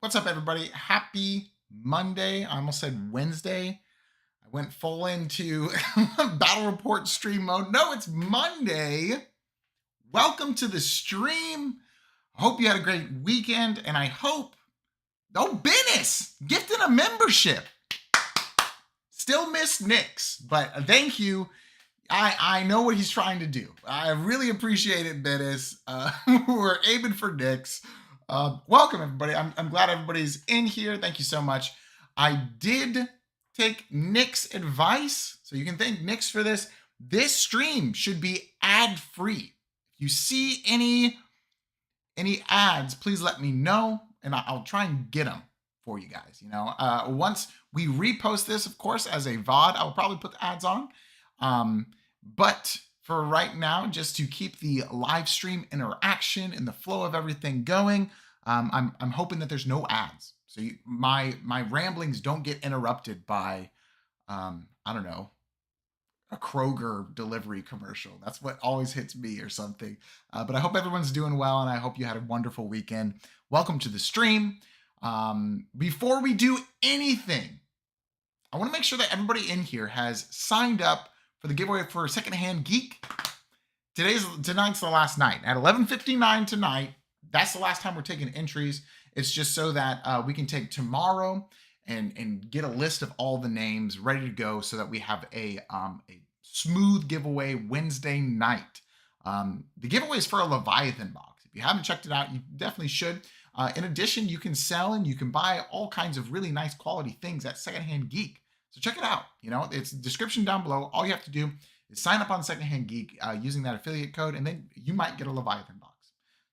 What's up, everybody? Happy Monday. I almost said Wednesday. I went full into battle report stream mode. No, it's Monday. Welcome to the stream. I hope you had a great weekend, and I hope, oh, Bennis gifted a membership. Still miss Nix, but thank you. I know what he's trying to do. I really appreciate it, Bennis. We're aiming for Nix. Welcome, everybody. I'm glad everybody's in here. Thank you so much. I did take Nick's advice, so you can thank Nick's for this. This stream should be ad-free. If you see any ads, please let me know, and I'll try and get them for you guys. Once we repost this, of course, as a VOD, I'll probably put the ads on. But for right now, just to keep the live stream interaction and the flow of everything going, I'm hoping that there's no ads. So my ramblings don't get interrupted by, I don't know, a Kroger delivery commercial. That's what always hits me or something. But I hope everyone's doing well, and I hope you had a wonderful weekend. Welcome to the stream. Before we do anything, I want to make sure that everybody in here has signed up for the giveaway for Secondhand Geek. Tonight's the last night. At 11:59 tonight, that's the last time we're taking entries. It's just so that we can take tomorrow and get a list of all the names ready to go so that we have a smooth giveaway Wednesday night. The giveaway is for a Leviathan box. If you haven't checked it out, you definitely should. In addition, you can sell and you can buy all kinds of really nice quality things at Secondhand Geek. So check it out. It's description down below. All you have to do is sign up on Secondhand Geek using that affiliate code, and then you might get a Leviathan box.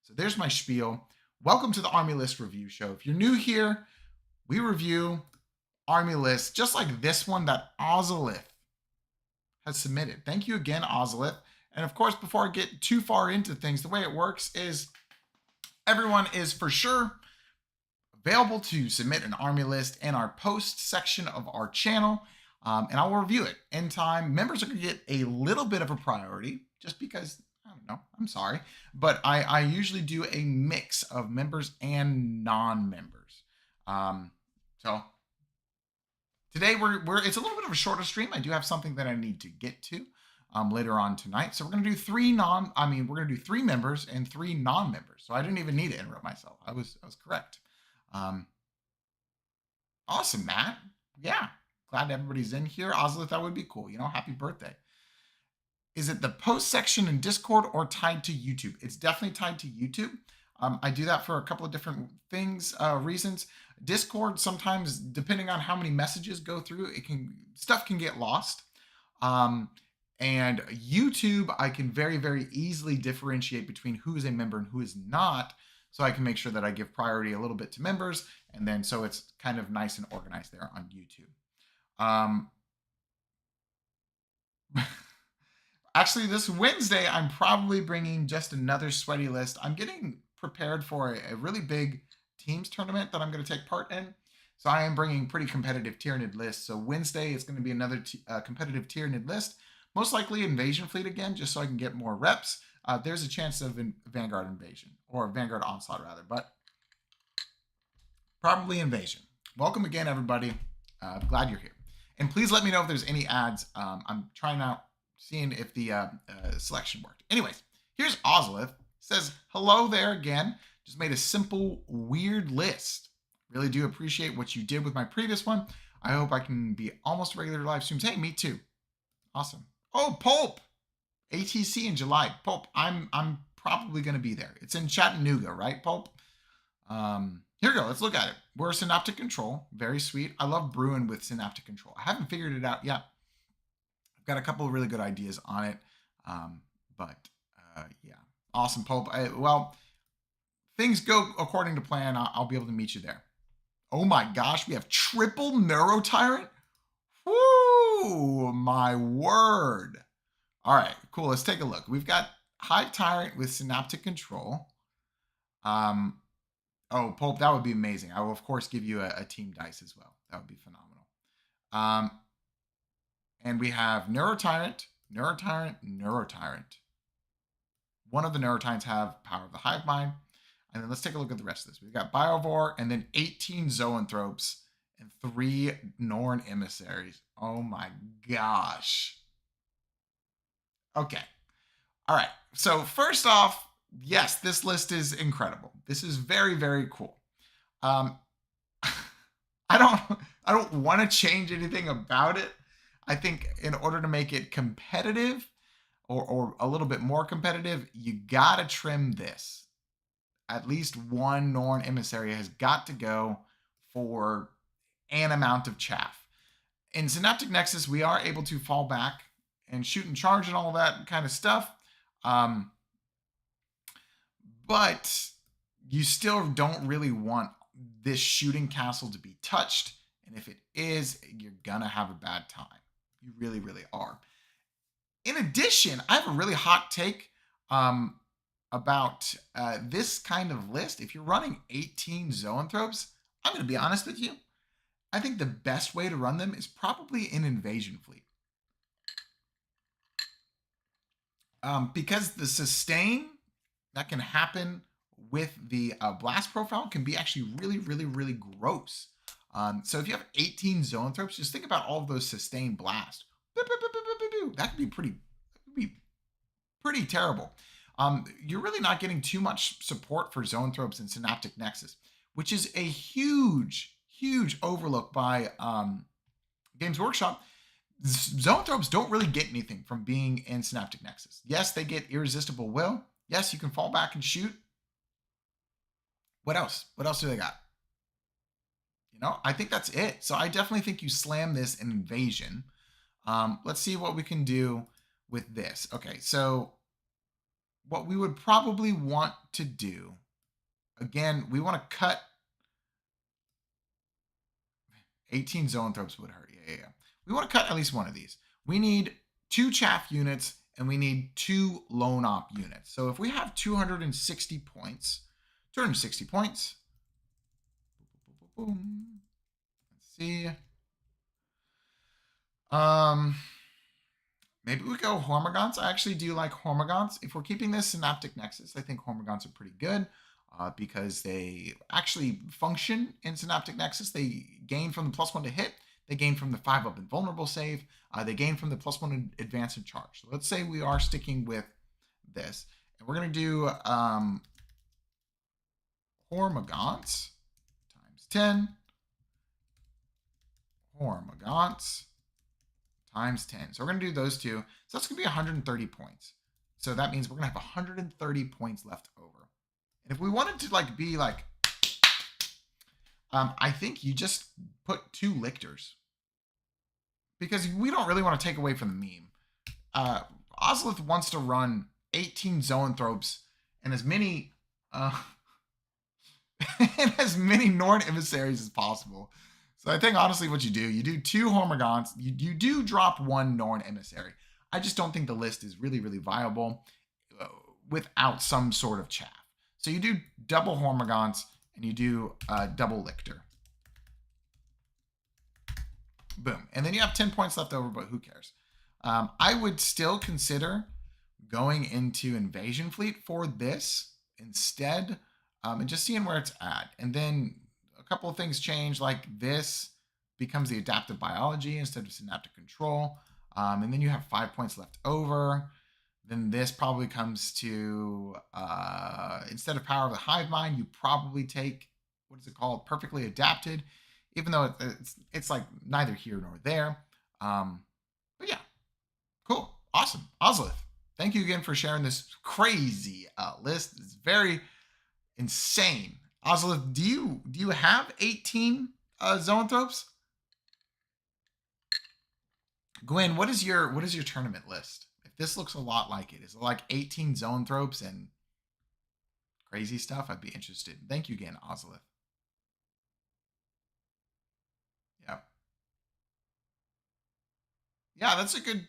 So there's my spiel. Welcome to the Army List Review Show. If you're new here, we review Army lists just like this one that Oelith has submitted. Thank you again, Oelith. And of course, before I get too far into things, the way it works is everyone is for sure available to submit an army list in our post section of our channel, and I will review it in time. Members are going to get a little bit of a priority just because, I don't know, I'm sorry, but I usually do a mix of members and non-members. So today it's a little bit of a shorter stream. I do have something that I need to get to later on tonight. So we're going to do three members and three non-members. So I didn't even need to interrupt myself. I was correct. Awesome, Matt. Yeah, glad everybody's in here. Oelith, that would be cool. Happy birthday. Is it the post section in Discord or tied to YouTube? It's definitely tied to YouTube. I do that for a couple of different reasons. Discord, sometimes, depending on how many messages go through, stuff can get lost. And YouTube, I can very, very easily differentiate between who is a member and who is not. So I can make sure that I give priority a little bit to members, and then so it's kind of nice and organized there on YouTube. Actually, this Wednesday, I'm probably bringing just another sweaty list. I'm getting prepared for a really big teams tournament that I'm going to take part in. So I am bringing pretty competitive Tyranid lists. So Wednesday is going to be another competitive Tyranid list. Most likely Invasion Fleet again, just so I can get more reps. There's a chance of Vanguard Invasion, or Vanguard Onslaught rather, but probably Invasion. Welcome again, everybody. Glad you're here. And please let me know if there's any ads. I'm trying out, seeing if the selection worked. Anyways, here's Oelith. Says, hello there again. Just made a simple, weird list. Really do appreciate what you did with my previous one. I hope I can be almost regular live streams. Hey, me too. Awesome. Oh, Pulp. ATC in July. Pulp, I'm probably going to be there. It's in Chattanooga, right, Pulp? Here we go. Let's look at it. We're Synaptic Control. Very sweet. I love brewing with Synaptic Control. I haven't figured it out yet. I've got a couple of really good ideas on it. Yeah. Awesome, Pulp. Well, things go according to plan. I'll be able to meet you there. Oh my gosh, we have triple Neuro Tyrant? Woo, my word. All right, cool. Let's take a look. We've got High Tyrant with Synaptic Control. Oh, Pulp, that would be amazing. I will, of course, give you a team dice as well. That would be phenomenal. And we have Neurotyrant, Neurotyrant, Neurotyrant. One of the Neurotyrants have Power of the Hive Mind. And then let's take a look at the rest of this. We've got Biovore and then 18 Zoanthropes and 3 Norn Emissaries. Oh my gosh. Okay. All right. So first off, yes, this list is incredible. This is very, very cool. Um, I don't want to change anything about it. I think in order to make it competitive or a little bit more competitive, you gotta trim this. At least one Norn emissary has got to go for an amount of chaff. In Synaptic Nexus, we are able to fall back and shoot and charge and all that kind of stuff. But you still don't really want this shooting castle to be touched. And if it is, you're gonna have a bad time. You really, really are. In addition, I have a really hot take about this kind of list. If you're running 18 Zoanthropes, I'm going to be honest with you. I think the best way to run them is probably an invasion fleet. Because the sustain that can happen with the blast profile can be actually really, really, really gross. So if you have 18 Zoanthropes, just think about all of those sustained blasts. That could be pretty terrible. You're really not getting too much support for Zoanthropes in Synaptic Nexus, which is a huge, huge overlook by Games Workshop. Zoanthropes don't really get anything from being in Synaptic Nexus. Yes, they get Irresistible Will. Yes, you can fall back and shoot. What else? What else do they got? You know, I think that's it. So I definitely think you slam this in Invasion. Let's see what we can do with this. Okay, so what we would probably want to do, again, we want to cut 18 Zoanthropes would hurt. Yeah. We want to cut at least one of these. We need 2 chaff units and we need 2 lone op units. So if we have 260 points, let's see. Maybe we go Hormagaunts. I actually do like Hormagaunts. If we're keeping this Synaptic Nexus, I think Hormagaunts are pretty good because they actually function in Synaptic Nexus. They gain from the +1 to hit. They gain from the 5-up invulnerable save. They gain from the +1 advance and charge. So let's say we are sticking with this. And we're going to do Hormagaunts times 10. Hormagaunts times 10. So we're going to do those two. So that's going to be 130 points. So that means we're going to have 130 points left over. And if we wanted to be I think you just put 2 lictors. Because we don't really want to take away from the meme. Oelith wants to run 18 Zoanthropes and as many and as many Norn emissaries as possible. So I think honestly what you do 2 Hormagaunts, you do drop 1 Norn emissary. I just don't think the list is really, really viable without some sort of chaff. So you do double Hormagaunts and you do double Lictor. Boom. And then you have 10 points left over, but who cares? I would still consider going into Invasion Fleet for this instead and just seeing where it's at. And then a couple of things change, like this becomes the Adaptive Biology instead of Synaptic Control. And then you have 5 points left over. Then this probably comes to, instead of Power of the Hive Mind, you probably take, what is it called? Perfectly Adapted, even though it's like neither here nor there. But yeah, cool. Awesome. Oelith, thank you again for sharing this crazy list. It's very insane. Oelith, do you have 18 Zoanthropes? Gwen, what is your tournament list? If this looks a lot like it, is it like 18 Zoanthropes and crazy stuff? I'd be interested. Thank you again, Oelith. Yeah, that's a good.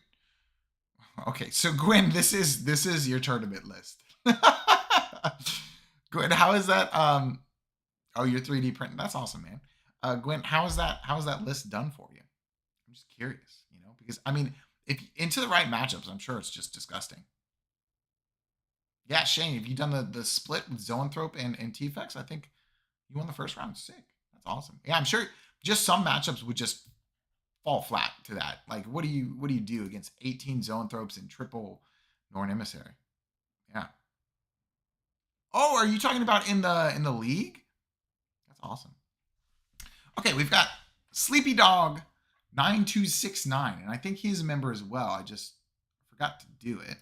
Okay, so Gwen, this is your tournament list. Gwen, how is that? Oh, you're 3D printing. That's awesome, man. Gwen, how is that list done for you? I'm just curious, because I mean, if into the right matchups, I'm sure it's just disgusting. Yeah, Shane, have you done the split with Zoanthrope and T-Fex? I think you won the first round. Sick. That's awesome. Yeah, I'm sure just some matchups would just fall flat to that. Like, what do you do against 18 Zoanthropes and triple Norn Emissary? Yeah. Oh, are you talking about in the league? That's awesome. Okay, we've got Sleepy Dog 9269, and I think he's a member as well. I just forgot to do it.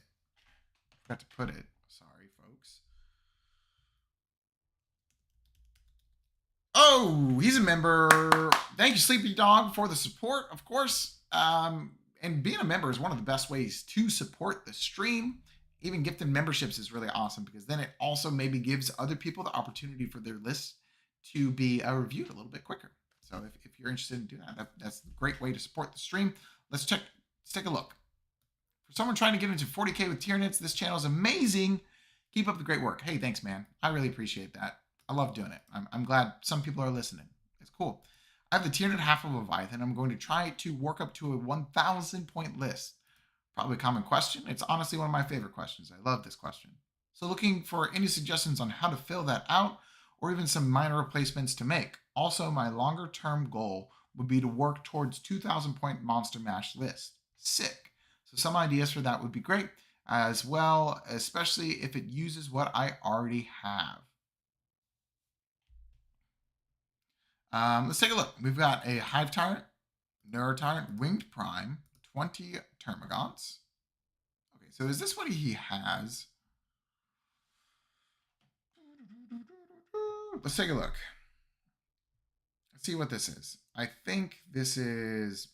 Forgot to put it. Sorry, folks. Oh, he's a member. Thank you, Sleepy Dog, for the support, of course. And being a member is one of the best ways to support the stream. Even gifting memberships is really awesome because then it also maybe gives other people the opportunity for their lists to be reviewed a little bit quicker. So if you're interested in doing that, that's a great way to support the stream. Let's take a look. For someone trying to get into 40K with Tyranids, this channel is amazing. Keep up the great work. Hey, thanks, man. I really appreciate that. I love doing it. I'm glad some people are listening. It's cool. I have the Tyranid half of Leviathan. I'm going to try to work up to a 1,000 point list. Probably a common question. It's honestly one of my favorite questions. I love this question. So looking for any suggestions on how to fill that out or even some minor replacements to make. Also, my longer term goal would be to work towards 2,000 point Monster Mash list. Sick. So some ideas for that would be great as well, especially if it uses what I already have. Let's take a look. We've got a Hive Tyrant, Neurotyrant, Winged Prime, 20 Termagants. Okay, so is this what he has? Let's take a look. Let's see what this is. I think this is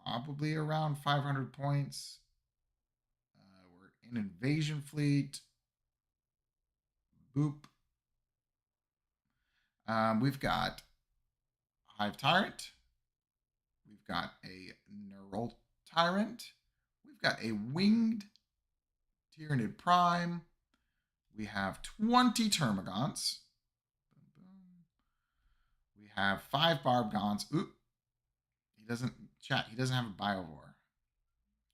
probably around 500 points. We're in Invasion Fleet. Boop. We've got Hive Tyrant. We've got a Neural Tyrant. We've got a Winged Tyranid Prime. We have 20 Termagants. We have 5 Barbgons. Oop. He doesn't have a Biovore.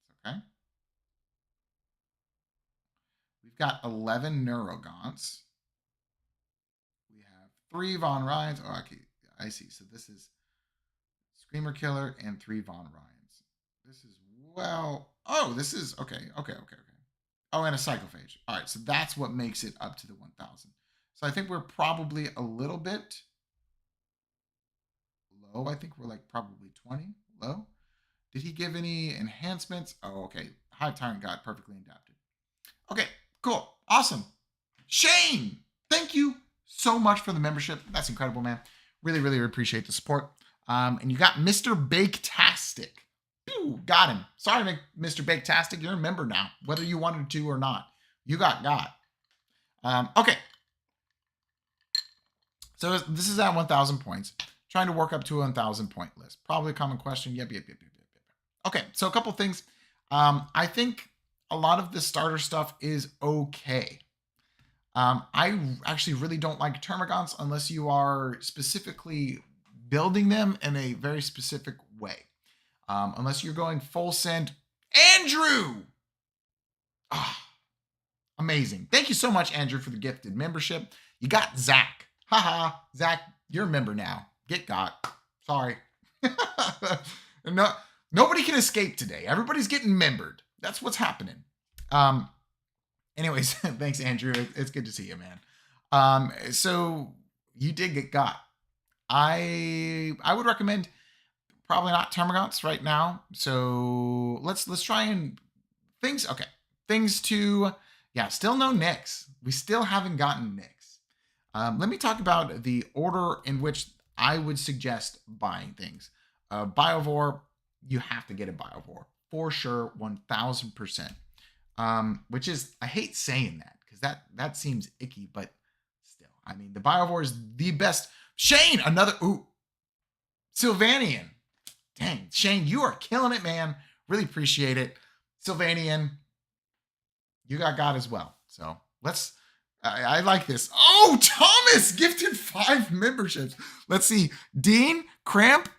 It's okay. We've got 11 Neurogants. We have 3 Von Ryans. Oh, okay. I see. So this is Screamer Killer and 3 Von Ryans. This is, well, oh, this is, okay. Oh, and a Cyclophage. All right, so that's what makes it up to the 1,000. So I think we're probably a little bit low. I think we're like probably 20 low. Did he give any enhancements? Oh, okay. Hive Tyrant got perfectly adapted. Okay, cool. Awesome. Shane, thank you so much for the membership. That's incredible, man. Really, really appreciate the support. And you got Mr. Baketastic. Pew, got him. Sorry, Mr. Baketastic. You're a member now, whether you wanted to or not. You got. Okay. So this is at 1,000 points. Trying to work up to a 1,000 point list. Probably a common question. Yep. Okay, so a couple things. I think a lot of the starter stuff is okay. I actually really don't like Termagants unless you are specifically building them in a very specific way. Unless you're going full send. Andrew! Amazing. Thank you so much, Andrew, for the gifted membership. You got Zach. Haha, Zach, you're a member now. Get got. Sorry. No, nobody can escape today. Everybody's getting membered. That's what's happening. Anyways, thanks, Andrew. It's good to see you, man. So you did get got. I would recommend probably not Termagants right now. So let's try and things. Okay, things to still no Nyx. We still haven't gotten Nyx. Let me talk about the order in which I would suggest buying things. Biovore, you have to get a Biovore for sure, 1,000%. Which is, I hate saying that because that seems icky, but still, I mean, the Biovore is the best. Shane, another, Sylvanian. Dang, Shane, you are killing it, man. Really appreciate it. Sylvanian, you got as well. So I like this. Oh, Thomas gifted 5 memberships. Let's see. Dean, Cramp,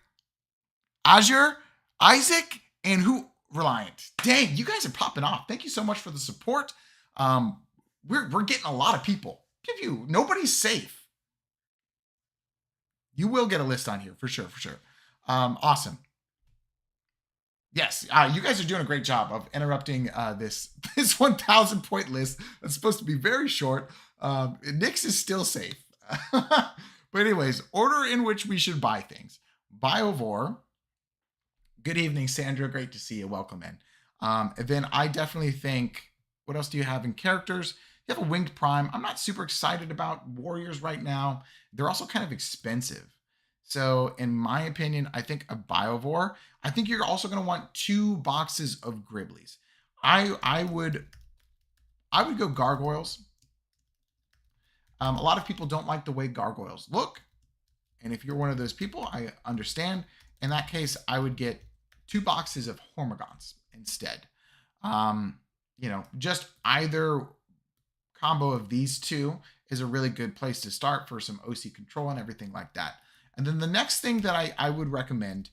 Azure, Isaac, and who? Reliant. Dang, you guys are popping off. Thank you so much for the support. we're getting a lot of people. Give you, nobody's safe. You will get a list on here for sure, for sure. Awesome. Yes, you guys are doing a great job of interrupting this 1,000 point list that's supposed to be very short. Nyx is still safe. But anyways, order in which we should buy things. Biovore. Good evening, Sandra. Great to see you. Welcome in. And then I definitely think, what else do you have in characters? You have a Winged Prime. I'm not super excited about Warriors right now. They're also kind of expensive. So in my opinion, I think a Biovore. I think you're also going to want 2 boxes of Gribblies. I would go Gargoyles. A lot of people don't like the way Gargoyles look. And if you're one of those people, I understand. In that case, I would get 2 boxes of Hormagaunts instead. Just either combo of these 2 is a really good place to start for some OC control and everything like that. And then the next thing that I would recommend,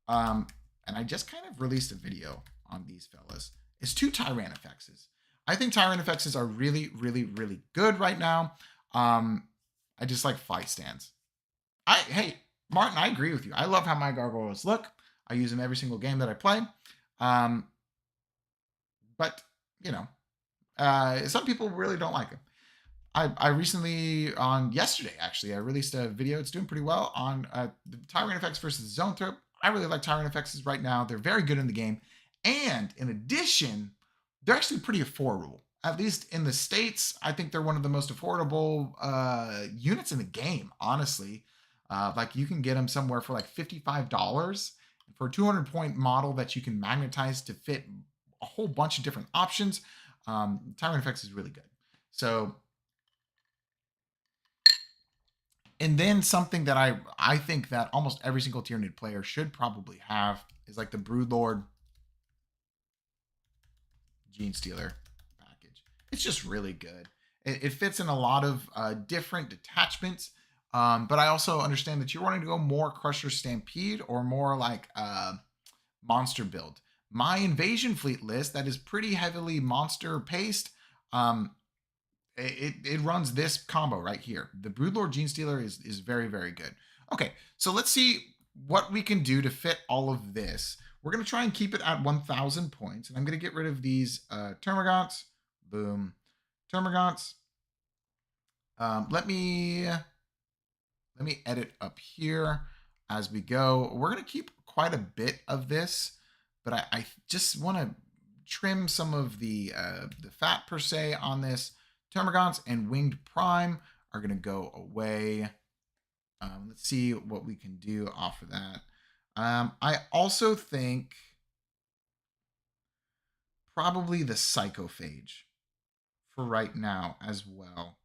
and I just kind of released a video on these fellas, is 2 Tyranifexes. I think Tyranifexes are really, really, really good right now. I just like fight stands. Hey, Martin, I agree with you. I love how my Gargoyles look. I use them every single game that I play. But, some people really don't like them. I recently, yesterday actually, I released a video. It's doing pretty well on the Tyranifex versus Zoanthrope. I really like Tyranifexes right now. They're very good in the game. And in addition, they're actually pretty affordable. At least in the States, I think they're one of the most affordable units in the game, honestly. Like you can get them somewhere for like $55 for a 200-point model that you can magnetize to fit a whole bunch of different options. Tyranifex is really good. So, and then something that I think that almost every single Tyranid player should probably have is like the Broodlord Genestealer package. It's just really good. It fits in a lot of different detachments. But I also understand that you're wanting to go more Crusher Stampede or more like monster build. My Invasion Fleet list that is pretty heavily monster paced, it runs this combo right here. The Broodlord Genestealer is very, very good. Okay, so let's see what we can do to fit all of this. We're going to try and keep it at 1,000 points. And I'm going to get rid of these Termagants. Boom. Termagants. Let me edit up here as we go. We're going to keep quite a bit of this, but I just want to trim some of the fat per se on this. Termagants and Winged Prime are going to go away. Let's see what we can do off of that. I also think probably the Psychophage for right now as well.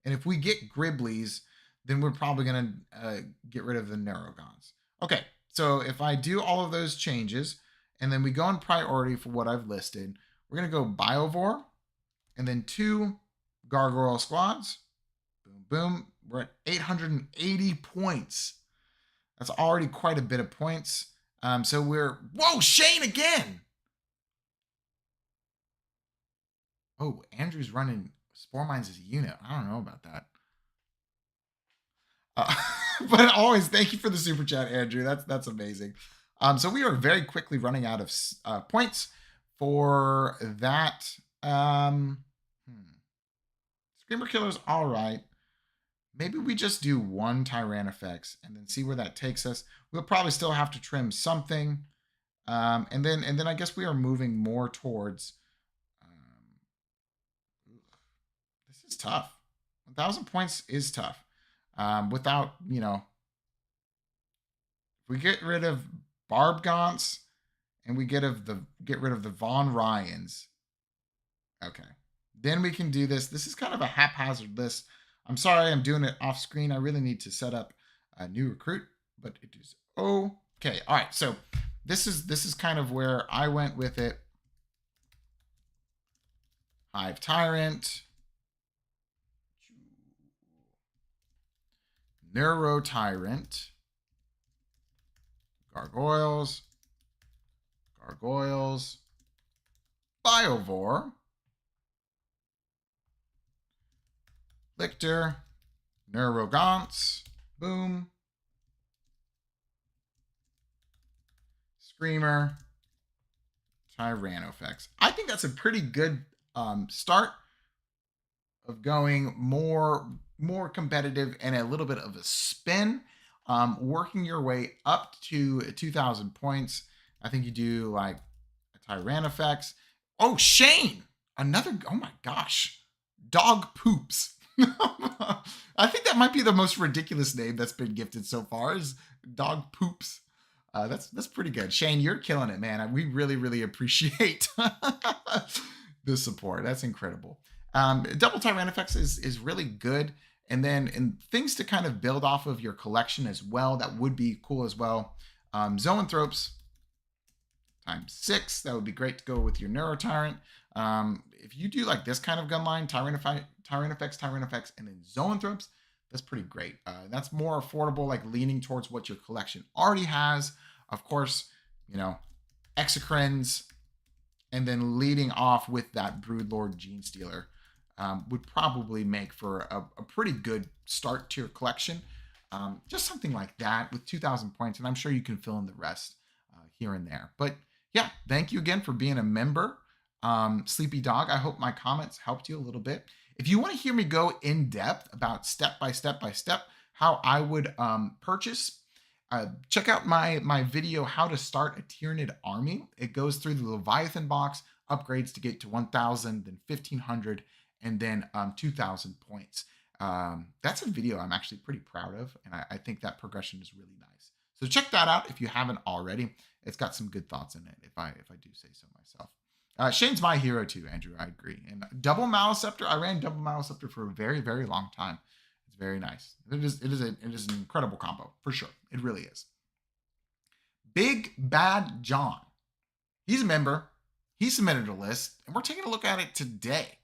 And if we get Gribblies, then we're probably going to get rid of the Neurogons. Okay, so if I do all of those changes, and then we go in priority for what I've listed, we're going to go Biovore, and then 2 Gargoyle Squads. Boom, boom. We're at 880 points. That's already quite a bit of points. So we're... Whoa, Shane again! Oh, Andrew's running Spore Mines as a unit. I don't know about that. But always, thank you for the super chat, Andrew. That's amazing. So we are very quickly running out of points for that. Screamer Killer's all right. Maybe we just do 1 Tyranifex and then see where that takes us. We'll probably still have to trim something. And then I guess we are moving more towards... this is tough. 1,000 points is tough. Without, if we get rid of Barbgaunts and we get rid of the Von Ryans. Okay. Then we can do this. This is kind of a haphazard list. I'm sorry I'm doing it off screen. I really need to set up a new recruit, but it is okay. All right. So this is kind of where I went with it. Hive Tyrant. Neuro Tyrant. Gargoyles. Biovore. Lictor, Neurogance, boom. Screamer, Tyranofex. I think that's a pretty good start of going more competitive and a little bit of a spin, working your way up to 2,000 points. I think you do like a Tyranofex. Oh, Shane, another. Oh my gosh, dog poops. I think that might be the most ridiculous name that's been gifted so far. Is dog poops. That's pretty good. Shane, you're killing it, man. We really appreciate the support. That's incredible. Double Tyranofex is really good. And then in things to kind of build off of your collection as well, that would be cool as well. Zoanthropes times 6. That would be great to go with your Neurotyrant. If you do like this kind of gun line, Tyranofex, and then Zoanthropes, that's pretty great. That's more affordable, like leaning towards what your collection already has. Of course, you know, Exocrines, and then leading off with that Broodlord Gene Stealer would probably make for a pretty good start to your collection. Just something like that with 2,000 points, and I'm sure you can fill in the rest here and there. But yeah, thank you again for being a member. Sleepy Dog, I hope my comments helped you a little bit. If you want to hear me go in depth about step by step how I would purchase, check out my video, how to start a Tyranid Army. It goes through the Leviathan box, upgrades to get to 1,000, then 1,500, and then 2,000 points. That's a video I'm actually pretty proud of, and I think that progression is really nice. So check that out if you haven't already. It's got some good thoughts in it, if I do say so myself. Shane's my hero too, Andrew. I agree. And double Maliceptor, I ran double Maliceptor for a very long time. It's very nice. It is an incredible combo for sure. It really is. Big Bad John. He's a member. He submitted a list, and we're taking a look at it today.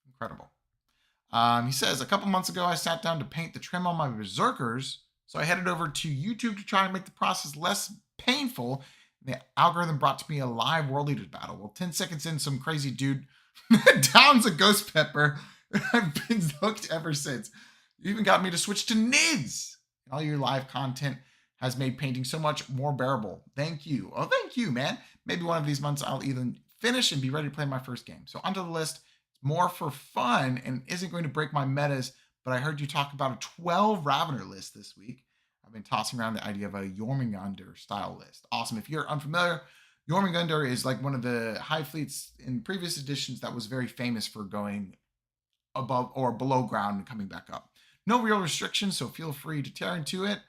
Incredible. He says, a couple months ago, I sat down to paint the trim on my Berserkers, so I headed over to YouTube to try and make the process less painful. The algorithm brought to me a live World Leaders battle. Well, 10 seconds in, some crazy dude downs a Ghost Pepper. I've been hooked ever since. You even got me to switch to NIDS. All your live content has made painting so much more bearable. Thank you. Oh, thank you, man. Maybe one of these months I'll even finish and be ready to play my first game. So onto the list. It's more for fun and isn't going to break my metas, but I heard you talk about a 12 Ravener list this week. I've been tossing around the idea of a Jormungandr style list. Awesome. If you're unfamiliar, Jormungandr is like one of the high fleets in previous editions that was very famous for going above or below ground and coming back up. No real restrictions, so feel free to tear into it.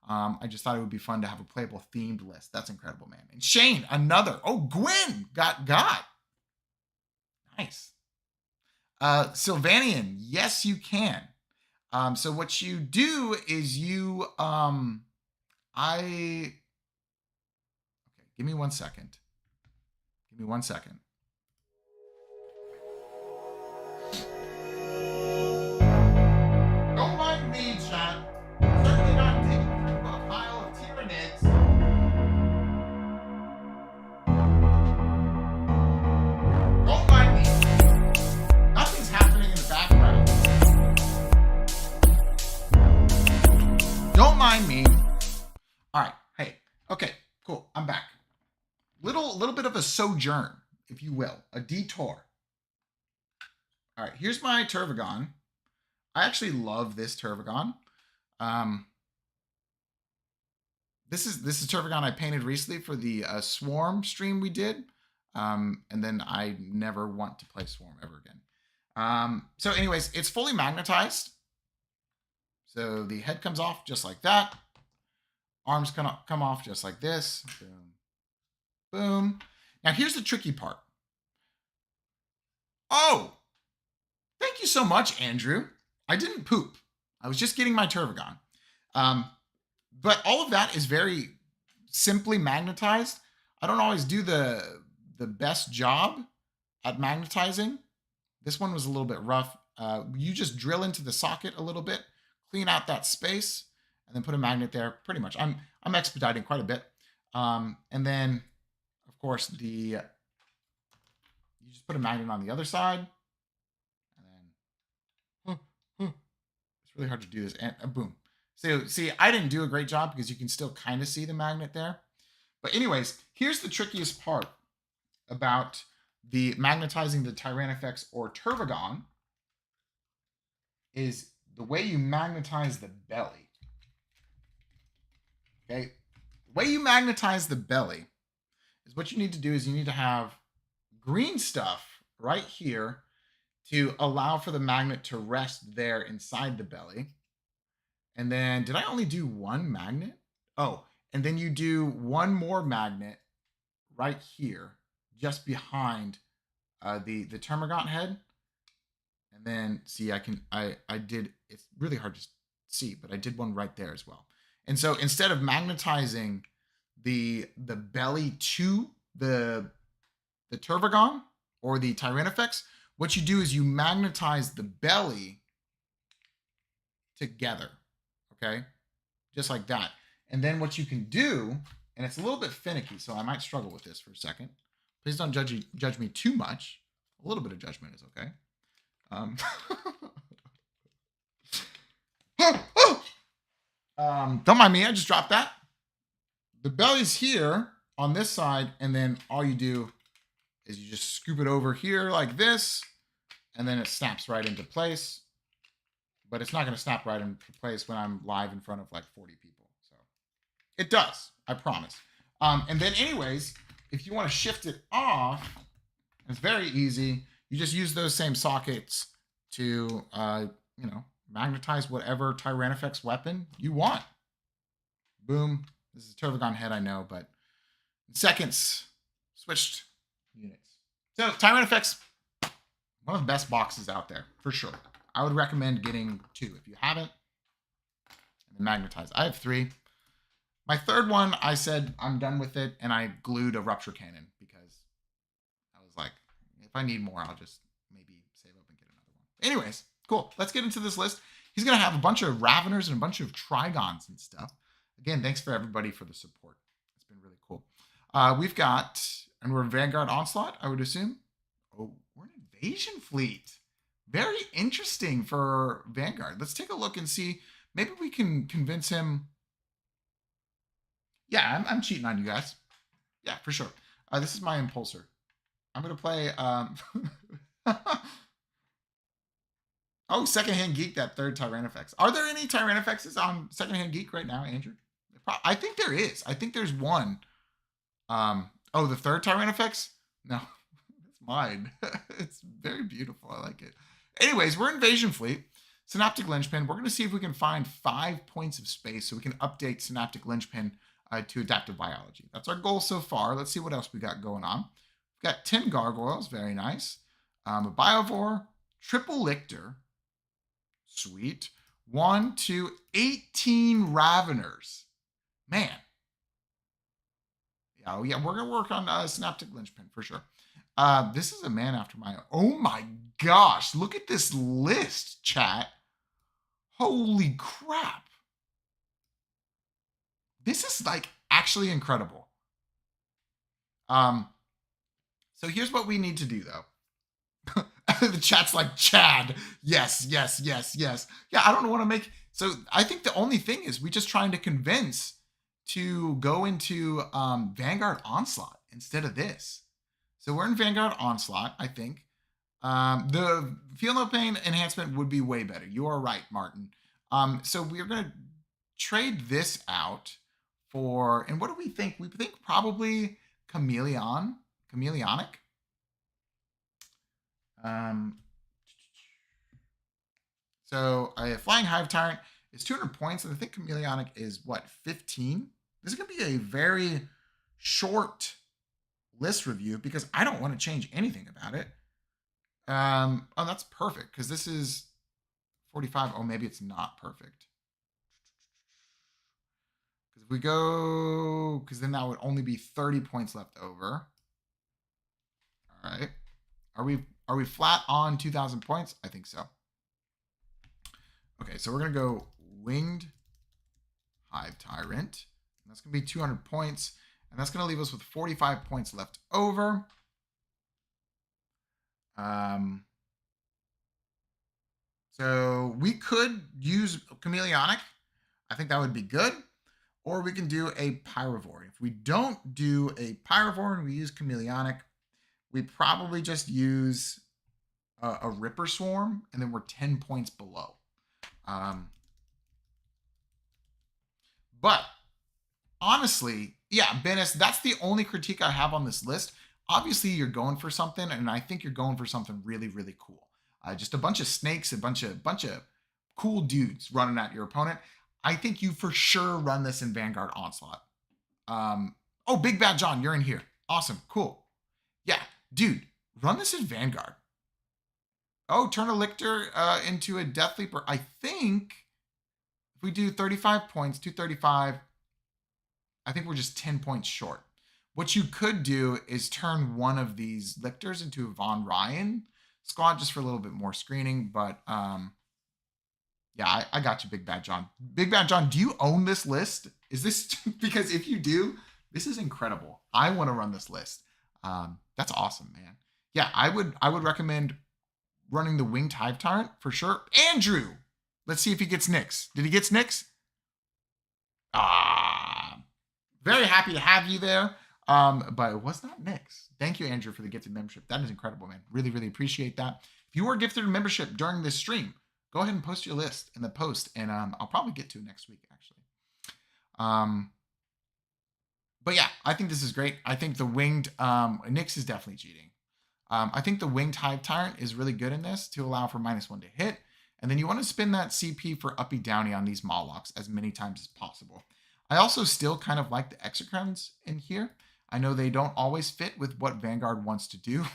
I just thought it would be fun to have a playable themed list. That's incredible, man. And Shane, another. Oh, Gwyn got. Nice. Sylvanian, yes, you can. So what you do is you, okay, give me 1 second. Give me 1 second. Don't mind me, chat. Certainly not digging through a pile of Tyranids. Don't mind me. Nothing's happening in the background. Don't mind me. All right. Hey. Okay. Cool. I'm back. Little bit of a sojourn, if you will, a detour. All right. Here's my Tervagon. I actually love this Tervagon. This is Tervagon I painted recently for the Swarm stream we did, and then I never want to play Swarm ever again. So, anyways, it's fully magnetized. So the head comes off just like that. Arms come off just like this. Boom, boom. Now here's the tricky part. Oh, thank you so much, Andrew. I didn't poop. I was just getting my Tervagon. But all of that is very simply magnetized. I don't always do the best job at magnetizing. This one was a little bit rough. You just drill into the socket a little bit, clean out that space, and then put a magnet there. Pretty much. I'm expediting quite a bit. And then, of course, you just put a magnet on the other side. And then It's really hard to do this. And boom. So see, I didn't do a great job because you can still kind of see the magnet there. But anyways, here's the trickiest part about the magnetizing the Tyranifex or Turvagon is the way you magnetize the belly. Okay, the way you magnetize the belly is what you need to do is you need to have green stuff right here to allow for the magnet to rest there inside the belly. And then, did I only do one magnet? Oh, and then you do one more magnet right here, just behind the termagant head. And then, see, I did, it's really hard to see, but I did one right there as well. And so instead of magnetizing the belly to the Turvagon or the Tyranifex, what you do is you magnetize the belly together, okay? Just like that. And then what you can do, and it's a little bit finicky, so I might struggle with this for a second. Please don't judge me too much. A little bit of judgment is okay. Don't mind me, I just dropped that. The belly's here on this side, and then all you do is you just scoop it over here like this, and then it snaps right into place. But it's not going to snap right into place when I'm live in front of like 40 people. So it does, I promise. And then anyways, if you want to shift it off, it's very easy. You just use those same sockets to, magnetize whatever Tyranifex weapon you want. Boom. This is a Turvagon head, I know, but in seconds, switched units. So Tyranifex, one of the best boxes out there, for sure. I would recommend getting 2 if you haven't. And then magnetize. I have 3. My third one, I said I'm done with it, and I glued a rupture cannon because I was like, if I need more, I'll just maybe save up and get another one. Anyways, cool. Let's get into this list. He's going to have a bunch of Raveners and a bunch of Trigons and stuff. Again, thanks for everybody for the support. It's been really cool. We've got, and we're Vanguard Onslaught, I would assume. Oh, we're an invasion fleet. Very interesting for Vanguard. Let's take a look and see. Maybe we can convince him. Yeah, I'm cheating on you guys. Yeah, for sure. This is my Impulsor. I'm going to play... Oh, Secondhand Geek, that third Tyranifex. Are there any Tyranifexes on Secondhand Geek right now, Andrew? I think there is. I think there's one. Oh, the third Tyranifex? No, it's mine. It's very beautiful. I like it. Anyways, we're Invasion Fleet. Synaptic Linchpin. We're going to see if we can find 5 points of space so we can update Synaptic Linchpin to Adaptive Biology. That's our goal so far. Let's see what else we got going on. We've got 10 Gargoyles. Very nice. A Biovore. Triple Lictor. Sweet. 1, 2, 18 Raveners. Man. Oh, yeah, we're going to work on Synaptic Linchpin for sure. This is a man after my own. Oh, my gosh. Look at this list, chat. Holy crap. This is, like, actually incredible. So here's what we need to do, though. The chat's like, Chad, yes. Yeah, I don't want to make... So I think the only thing is we just trying to convince to go into Vanguard Onslaught instead of this. So we're in Vanguard Onslaught, I think. The Feel No Pain enhancement would be way better. You are right, Martin. So we're going to trade this out for... And what do we think? We think probably Chameleonic. So a Flying Hive Tyrant is 200 points, and I think Chameleonic is what, 15? This is going to be a very short list review because I don't want to change anything about it. Oh, that's perfect because this is 45. Oh, maybe it's not perfect. Because if we go, because then that would only be 30 points left over. All right. Are we flat on 2,000 points? I think so. Okay, so we're going to go Winged Hive Tyrant. That's going to be 200 points. And that's going to leave us with 45 points left over. So So we could use Chameleonic. I think that would be good. Or we can do a Pyrovore. If we don't do a Pyrovore and we use Chameleonic, we probably just use a Ripper Swarm, and then we're 10 points below. But honestly, yeah, Bennis, that's the only critique I have on this list. Obviously, you're going for something, and I think you're going for something really, really cool. Just a bunch of snakes, a bunch of cool dudes running at your opponent. I think you for sure run this in Vanguard Onslaught. Oh, Big Bad John, you're in here. Awesome, cool. Yeah, dude, run this in Vanguard. Oh, turn a Lictor into a Death Leaper. I think if we do 35 points, 235, I think we're just 10 points short. What you could do is turn one of these Lictors into a Von Ryan squad just for a little bit more screening. But yeah, I got you, Big Bad John. Big Bad John, do you own this list? Is this because if you do, this is incredible. I want to run this list. That's awesome, man. Yeah, I would recommend running the Winged Hive Tyrant for sure. Andrew, let's see if he gets Nyx. Did he get Nyx? Very happy to have you there. But it was not Nyx. Thank you, Andrew, for the gifted membership. That is incredible, man. Really, really appreciate that. If you were gifted a membership during this stream, go ahead and post your list in the post, and I'll probably get to it next week, actually. But yeah, I think this is great. I think the winged Nyx is definitely cheating. I think the Winged Hive Tyrant is really good in this to allow for -1 to hit. And then you want to spin that CP for uppy downy on these Molochs as many times as possible. I also still kind of like the Exocrines in here. I know they don't always fit with what Vanguard wants to do.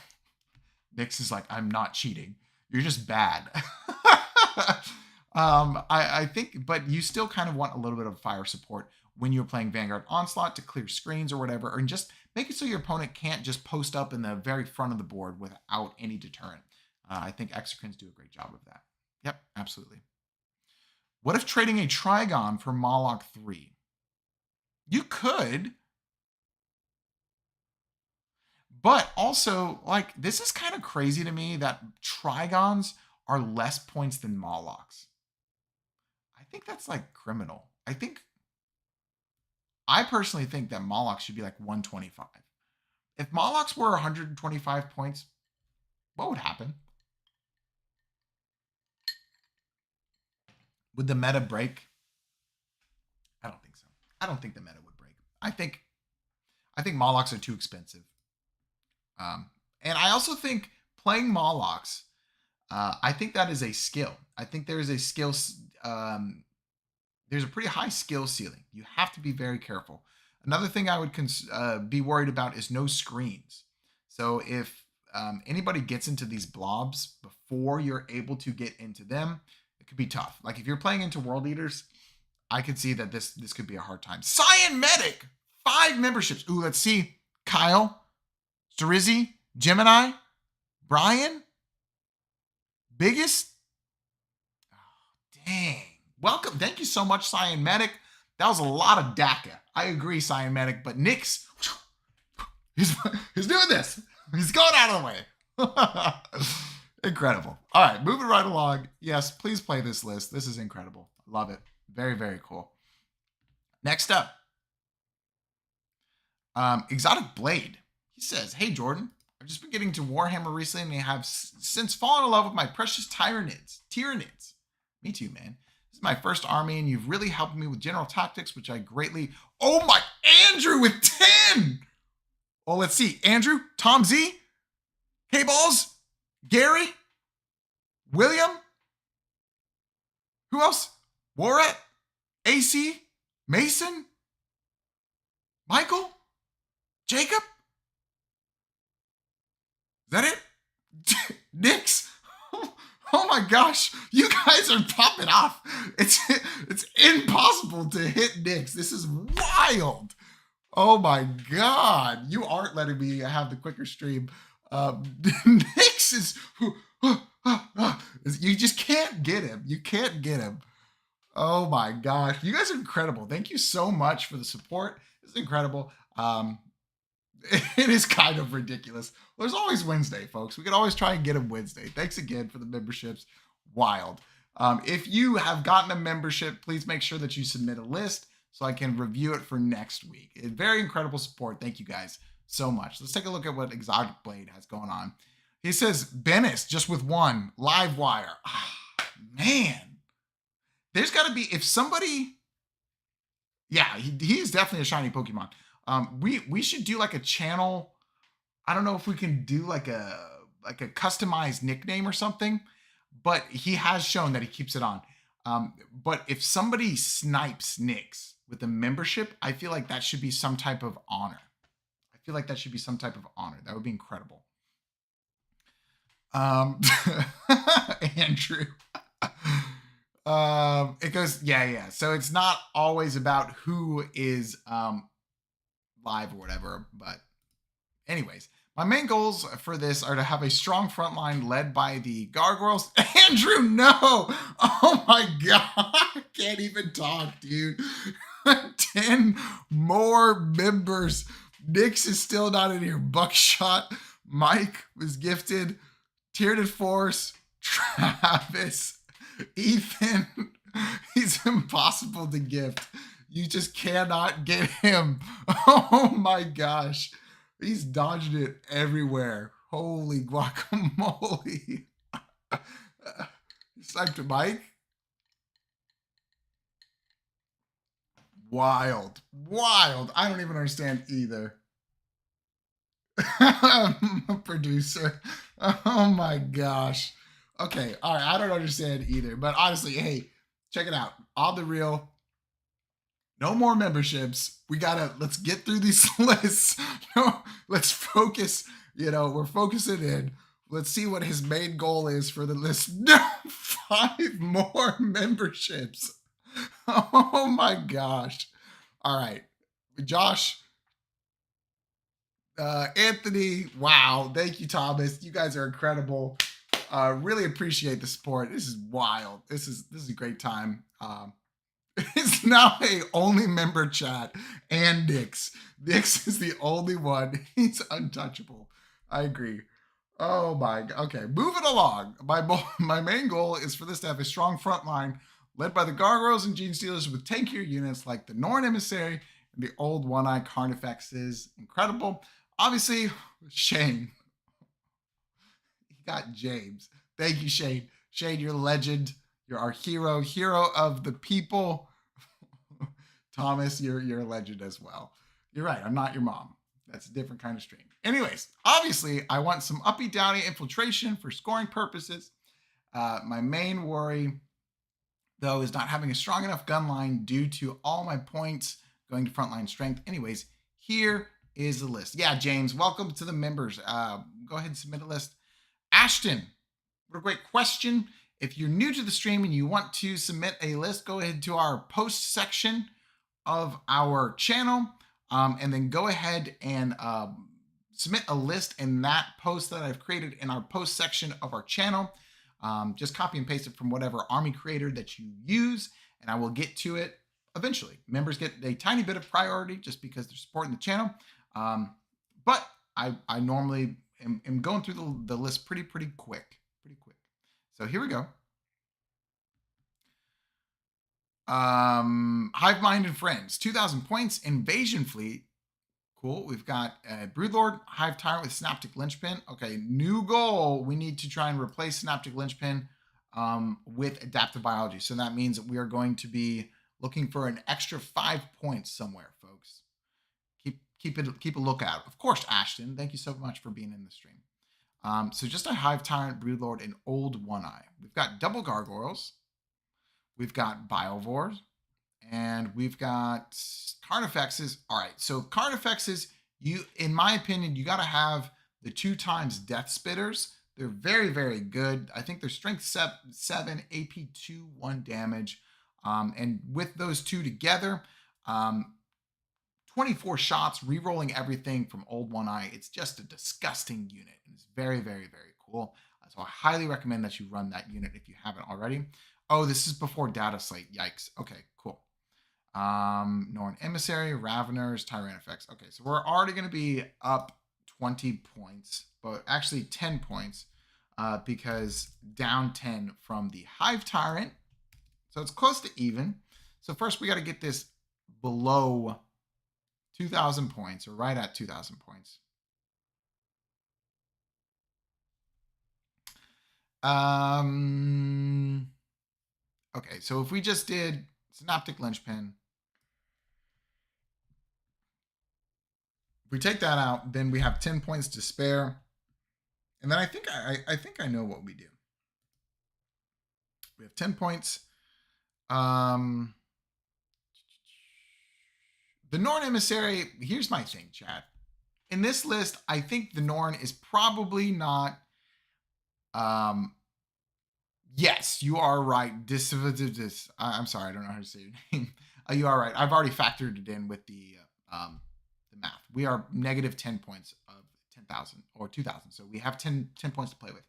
Nyx is like, I'm not cheating. You're just bad. I think, but you still kind of want a little bit of fire support when you're playing Vanguard Onslaught to clear screens or whatever, and just make it so your opponent can't just post up in the very front of the board without any deterrent. I think Exocrines do a great job of that. Yep, absolutely. What if trading a Trigon for Moloch 3? You could, but also, like, this is kind of crazy to me that Trigons are less points than Molochs. I think that's like criminal. I personally think that Moloch should be like 125. If Molochs were 125 points, what would happen? Would the meta break? I don't think so. I don't think the meta would break. I think Molochs are too expensive. And I also think playing Molochs, I think that is a skill. I think there is a skill. There's a pretty high skill ceiling. You have to be very careful. Another thing I would be worried about is no screens. So if anybody gets into these blobs before you're able to get into them, it could be tough. Like if you're playing into World Eaters, I could see that this could be a hard time. Cyan Medic, 5 memberships. Ooh, let's see. Kyle, Cerizzi, Gemini, Brian, Biggest. Oh, dang. Welcome. Thank you so much, Cyan Medic. That was a lot of DACA. I agree, Cyan Medic, but Nyx, he's doing this. He's going out of the way. Incredible. All right, moving right along. Yes, please play this list. This is incredible. Love it. Very, very cool. Next up, Exotic Blade. He says, hey, Jordan, I've just been getting to Warhammer recently and I have since fallen in love with my precious Tyranids. Me too, man. This is my first army and you've really helped me with general tactics, which I greatly... Oh my, Andrew with 10! Oh, let's see. Andrew, Tom Z, K-Balls, Gary, William, who else? Warret, AC, Mason, Michael, Jacob. Is that it? Nyx? Oh my gosh, you guys are popping off. It's impossible to hit Nyx. This is wild. Oh my God. You aren't letting me have the quicker stream. Nyx is, you just can't get him. You can't get him. Oh my gosh. You guys are incredible. Thank you so much for the support. It's incredible. It is kind of ridiculous. There's always Wednesday, folks. We can always try and get him Wednesday. Thanks again for the memberships. Wild. If you have gotten a membership, please make sure that you submit a list so I can review it for next week. Very incredible support. Thank you guys so much. Let's take a look at what Exotic Blade has going on. He says, Bennis, just with one. Live wire. Man. There's got to be, if somebody... Yeah, he is definitely a shiny Pokemon. We should do like a channel. I don't know if we can do like a customized nickname or something, but he has shown that he keeps it on. But if somebody snipes Nyx with a membership, I feel like that should be some type of honor. That would be incredible. Andrew. It goes, yeah. So it's not always about who is live or whatever. But anyways, my main goals for this are to have a strong front line led by the Gargoyles. Andrew, no! Oh my God. I can't even talk, dude. 10 more members. Nyx is still not in here. Buckshot. Mike was gifted. Tyranid Force. Travis. Ethan. He's impossible to gift. You just cannot get him. Oh my gosh. He's dodging it everywhere. Holy guacamole. Sniped Mike. Wild. I don't even understand either. Producer. Oh my gosh. Okay. All right. I don't understand either. But honestly, hey, check it out. On the real. No more memberships. Let's get through these lists. Let's focus. We're focusing in. Let's see what his main goal is for the list. No, 5 more memberships. Oh my gosh. All right. Josh, Anthony, wow. Thank you, Thomas. You guys are incredible. Really appreciate the support. This is wild. This is a great time. It's now a only member chat and Nyx. Nyx is the only one. He's untouchable. I agree. Oh my. Okay, moving along. My main goal is for this to have a strong front line led by the Gargoyles and Gene Stealers with tankier units like the Norn Emissary and the old One-Eye Carnifexes. Incredible. Obviously, Shane. He got James. Thank you, Shane. Shane, you're a legend. You're our hero of the people. Thomas, you're a legend as well. You're right. I'm not your mom. That's a different kind of stream. Anyways, obviously, I want some uppy downy infiltration for scoring purposes. My main worry, though, is not having a strong enough gun line due to all my points going to frontline strength. Anyways, here is the list. Yeah, James, welcome to the members. Go ahead and submit a list. Ashton, what a great question. If you're new to the stream and you want to submit a list, go ahead to our post section of our channel and then go ahead and submit a list in that post that I've created in our post section of our channel. Just copy and paste it from whatever army creator that you use, and I will get to it eventually. Members get a tiny bit of priority just because they're supporting the channel. But I normally am going through the list pretty quick. So here we go. Hive Mind and Friends, 2,000 points. Invasion Fleet. Cool. We've got Broodlord, Hive Tyrant with Synaptic Linchpin. Okay, new goal. We need to try and replace Synaptic Linchpin with Adaptive Biology. So that means that we are going to be looking for an extra 5 points somewhere, folks. Keep a lookout. Of course, Ashton, thank you so much for being in the stream. So just a Hive Tyrant, Broodlord, and Old One-Eye. We've got double Gargoyles. We've got Biovores. And we've got Carnifexes. All right, so Carnifexes, in my opinion, you got to have the 2x Death Spitters. They're very good. I think they're Strength 7, AP 2, 1 damage. And with those two together, 24 shots, re-rolling everything from Old One-Eye. It's just a disgusting unit. It's very cool. So I highly recommend that you run that unit if you haven't already. Oh, this is before Data Slate. Yikes. Okay, cool. Norn Emissary, Raveners, Tyrannifex. Okay, so we're already going to be up 20 points, but actually 10 points. because down 10 from the Hive Tyrant. So it's close to even. So first we got to get this below 2,000 points, or right at 2,000 points. Okay, so if we just did Synaptic Linchpin, if we take that out, then we have 10 points to spare. And then I think I know what we do. We have 10 points. The Norn Emissary, here's my thing, chat. In this list, I think the Norn is probably not. Yes, you are right. I'm sorry, I don't know how to say your name. You are right. I've already factored it in with the math. We are negative 10 points of 10,000 or 2,000. So we have 10 points to play with.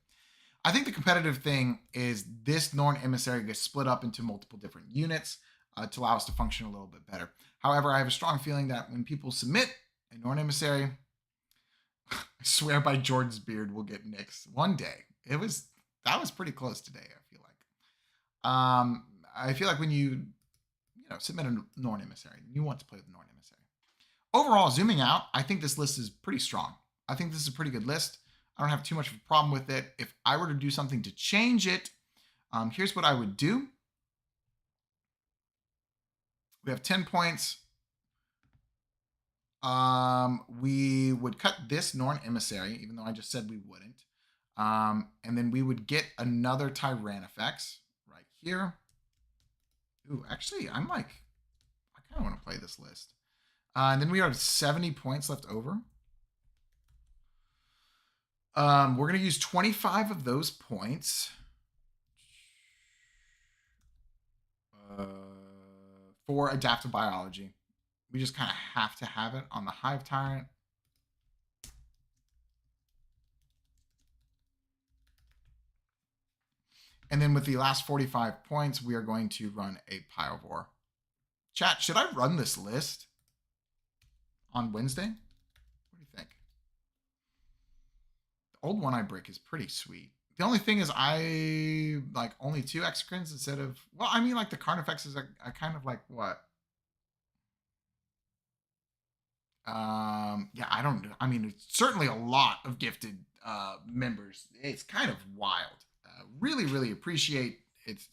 I think the competitive thing is this Norn Emissary gets split up into multiple different units to allow us to function a little bit better. However, I have a strong feeling that when people submit a Norn Emissary, I swear by Jordan's beard we'll get nixed one day. That was pretty close today, I feel like. I feel like when you submit a Norn Emissary, you want to play with the Norn Emissary. Overall, zooming out, I think this list is pretty strong. I think this is a pretty good list. I don't have too much of a problem with it. If I were to do something to change it, here's what I would do. We have 10 points. We would cut this Norn Emissary, even though I just said we wouldn't. And then we would get another Tyrannifex right here. Ooh, actually, I kind of want to play this list. And then we have 70 points left over. We're going to use 25 of those points for adaptive biology. We just kind of have to have it on the Hive Tyrant. And then with the last 45 points, we are going to run a Pyrovore. Chat, should I run this list on Wednesday? What do you think? The old one I break is pretty sweet. The only thing is I like only 2 Exocrines instead of, well, I mean, like the Carnifexes are kind of like what? Yeah, I don't know. I mean, it's certainly a lot of gifted members. It's kind of wild. Really appreciate it's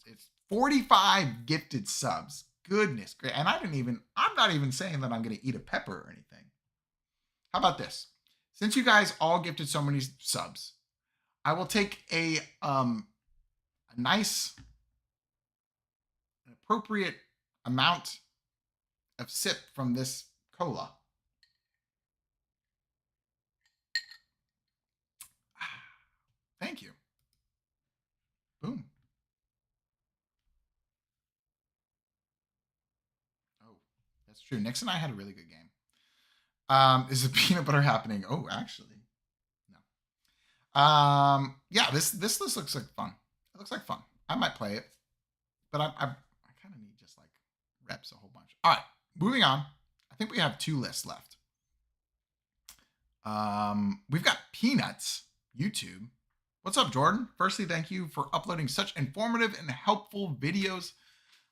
45 gifted subs. Goodness great. And I'm not even saying that I'm going to eat a pepper or anything. How about this? Since you guys all gifted so many subs, I will take a nice, an appropriate amount of sip from this cola. Thank you. Boom. Oh, that's true. Nix and I had a really good game. Is the peanut butter happening? Oh, actually, no. Yeah, this list looks like fun. It looks like fun. I might play it, but I kind of need just like reps a whole bunch. All right, moving on. I think we have 2 lists left. We've got Peanuts YouTube. What's up, Jordan? Firstly, thank you for uploading such informative and helpful videos.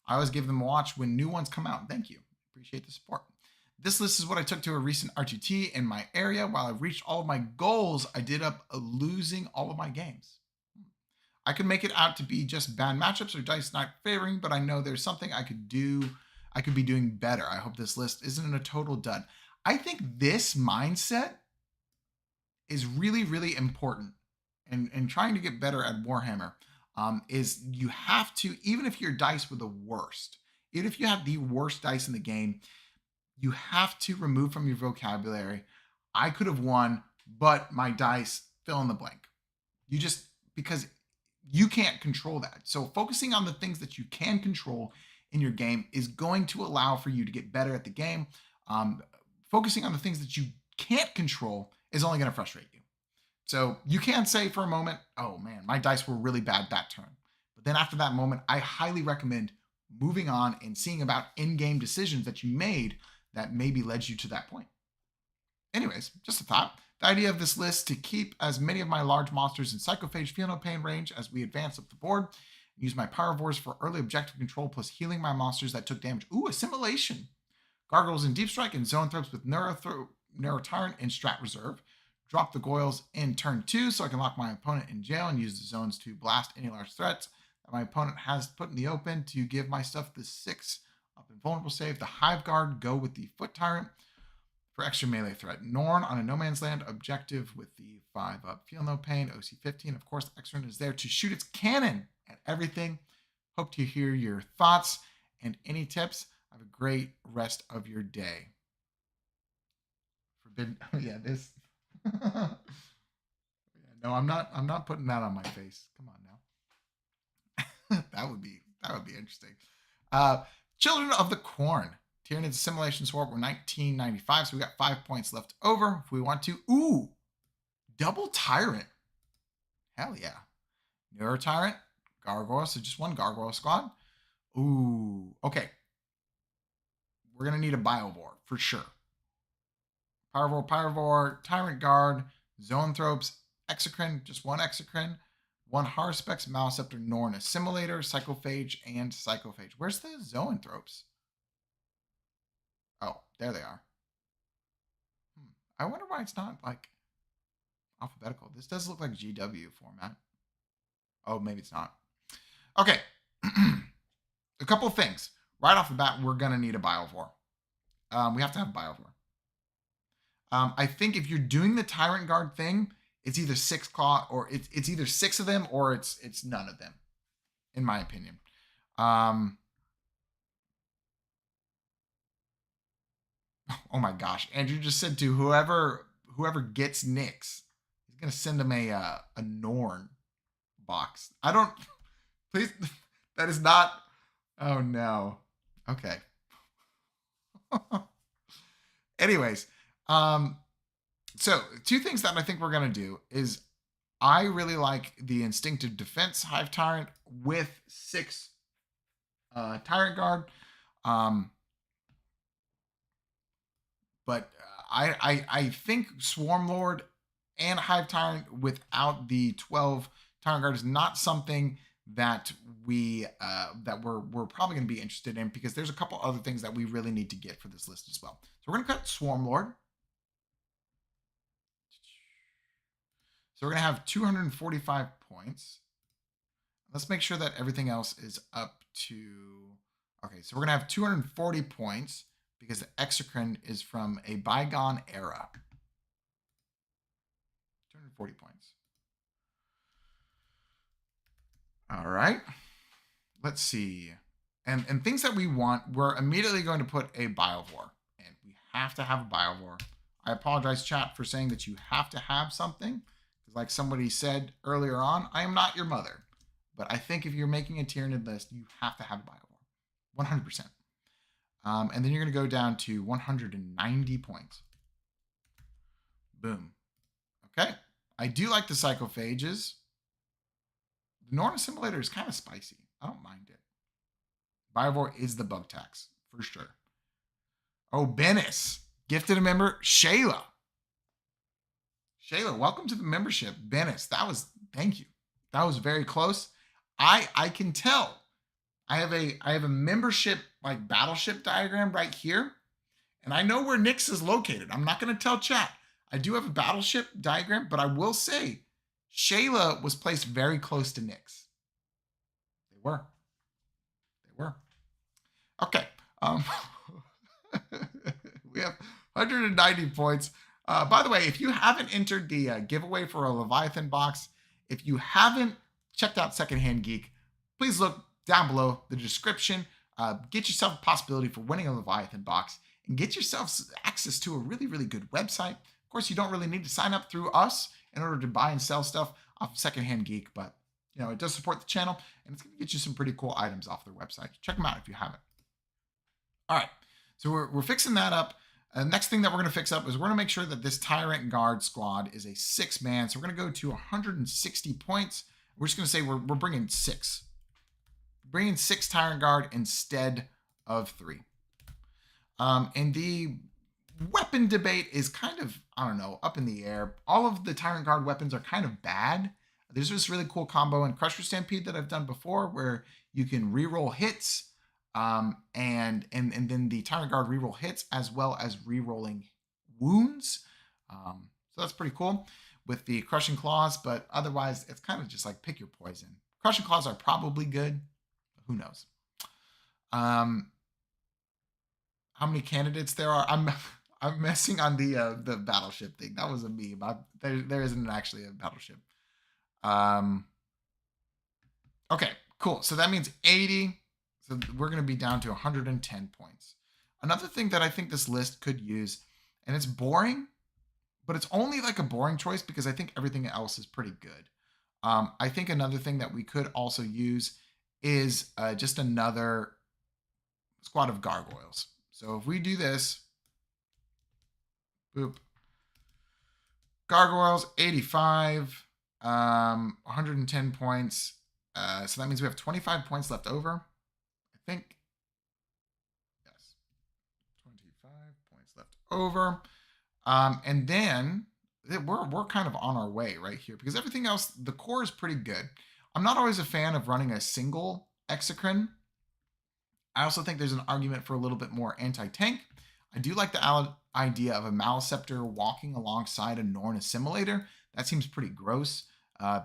I always give them a watch when new ones come out. Thank you. Appreciate the support. This list is what I took to a recent RTT in my area. While I reached all of my goals, I did up losing all of my games. I could make it out to be just bad matchups or dice not favoring, but I know there's something I could do. I could be doing better. I hope this list isn't a total dud. I think this mindset is really important. And trying to get better at Warhammer is you have to, even if your dice were the worst, even if you have the worst dice in the game, you have to remove from your vocabulary, I could have won, but my dice fill in the blank. Because you can't control that. So focusing on the things that you can control in your game is going to allow for you to get better at the game. Focusing on the things that you can't control is only going to frustrate you. So you can say for a moment, oh man, my dice were really bad that turn. But then after that moment, I highly recommend moving on and seeing about in-game decisions that you made that maybe led you to that point. Anyways, just a thought. The idea of this list to keep as many of my large monsters in Psychophage Feel No Pain range as we advance up the board. Use my Pyrovores for early objective control plus healing my monsters that took damage. Ooh, Assimilation. Gargoyles in Deep Strike and Zoanthropes with Neurotyrant in Strat Reserve. Drop the Goyles in turn 2 so I can lock my opponent in jail and use the zones to blast any large threats that my opponent has put in the open to give my stuff the 6 up and vulnerable save. The Hive Guard go with the Foot Tyrant for extra melee threat. Norn on a No Man's Land objective with the 5 up. Feel No Pain, OC 15. Of course, Extern is there to shoot its cannon at everything. Hope to hear your thoughts and any tips. Have a great rest of your day. Forbidden. Oh, yeah, this. No, I'm not putting that on my face. Come on now. that would be interesting. Children of the Corn. Tyranid Assimilation Sword were 1995, so we got 5 points left over if we want to. Ooh, double Tyrant. Hell yeah. Neurotyrant, Gargoyle, so just one Gargoyle squad. Ooh, okay. We're going to need a Biovore for sure. Pyrovore, Tyrant Guard, Zoanthropes, Exocrine, just one Exocrine, one Harspex, Maliceptor, Norn, Assimilator, Psychophage, and Psychophage. Where's the Zoanthropes? Oh, there they are. I wonder why it's not like alphabetical. This does look like GW format. Oh, maybe it's not. Okay. A couple of things. Right off the bat, we're going to need a Biovore. We have to have a Biovore. I think if you're doing the Tyrant Guard thing, it's either 6 claw or it's either 6 of them or it's none of them, in my opinion. Oh my gosh. Andrew just said to whoever gets Nyx, he's going to send him a Norn box. I don't, please, that is not, oh no. Okay. Anyways, so 2 things that I think we're going to do is I really like the Instinctive Defense Hive Tyrant with 6 Tyrant Guard. But I think Swarm Lord and Hive Tyrant without the 12 Tyrant Guard is not something that we're probably going to be interested in because there's a couple other things that we really need to get for this list as well. So we're going to cut Swarm Lord. So we're going to have 245 points. Let's make sure that everything else is up to, okay, so we're going to have 240 points because the Exocrine is from a bygone era. 240 points. All right. Let's see. And things that we want, we're immediately going to put a Biovore. And we have to have a Biovore. I apologize, chat, for saying that you have to have something. Because like somebody said earlier on, I am not your mother. But I think if you're making a Tyranid list, you have to have a Biovore. 100%. And then you're going to go down to 190 points. Boom. Okay. I do like the Psychophages. The Norn Assimilator is kind of spicy. I don't mind it. Biovore is the bug tax, for sure. Oh, Bennis. Gifted a member, Shayla. Shayla, welcome to the membership. Bennis, thank you. That was very close. I can tell. I have a membership like battleship diagram right here. And I know where Nyx is located. I'm not going to tell chat. I do have a battleship diagram, but I will say Shayla was placed very close to Nyx. They were. Okay. We have 190 points. By the way, if you haven't entered the giveaway for a Leviathan box, if you haven't checked out Secondhand Geek, please look down below the description. Get yourself a possibility for winning a Leviathan box and get yourself access to a really, really good website. Of course, you don't really need to sign up through us in order to buy and sell stuff off of Secondhand Geek, but you know, it does support the channel and it's going to get you some pretty cool items off their website. Check them out if you haven't. All right, so we're fixing that up. Next thing that we're going to fix up is we're going to make sure that this Tyrant Guard squad is a 6-man. So we're going to go to 160 points. We're just going to say we're bringing 6. Bringing 6 Tyrant Guard instead of 3. And weapon debate is kind of, I don't know, up in the air. All of the Tyrant Guard weapons are kind of bad. There's this really cool combo in Crusher Stampede that I've done before where you can reroll hits, and then the Tyrant Guard reroll hits as well as rerolling wounds. So that's pretty cool with the Crushing Claws, but otherwise it's kind of just like pick your poison. Crushing Claws are probably good. Who knows? How many candidates there are? I'm messing on the battleship thing. That was a meme. There isn't actually a battleship. Okay, cool. So that means 80. So we're going to be down to 110 points. Another thing that I think this list could use, and it's boring, but it's only like a boring choice because I think everything else is pretty good. I think another thing that we could also use is just another squad of gargoyles. So if we do this, boop, gargoyles, 85, 110 points. So that means we have 25 points left over. I think, yes, 25 points left over. And then we're kind of on our way right here because everything else, the core is pretty good. I'm not always a fan of running a single Exocrine. I also think there's an argument for a little bit more anti-tank. I do like the idea of a Maliceptor walking alongside a Norn Assimilator. That seems pretty gross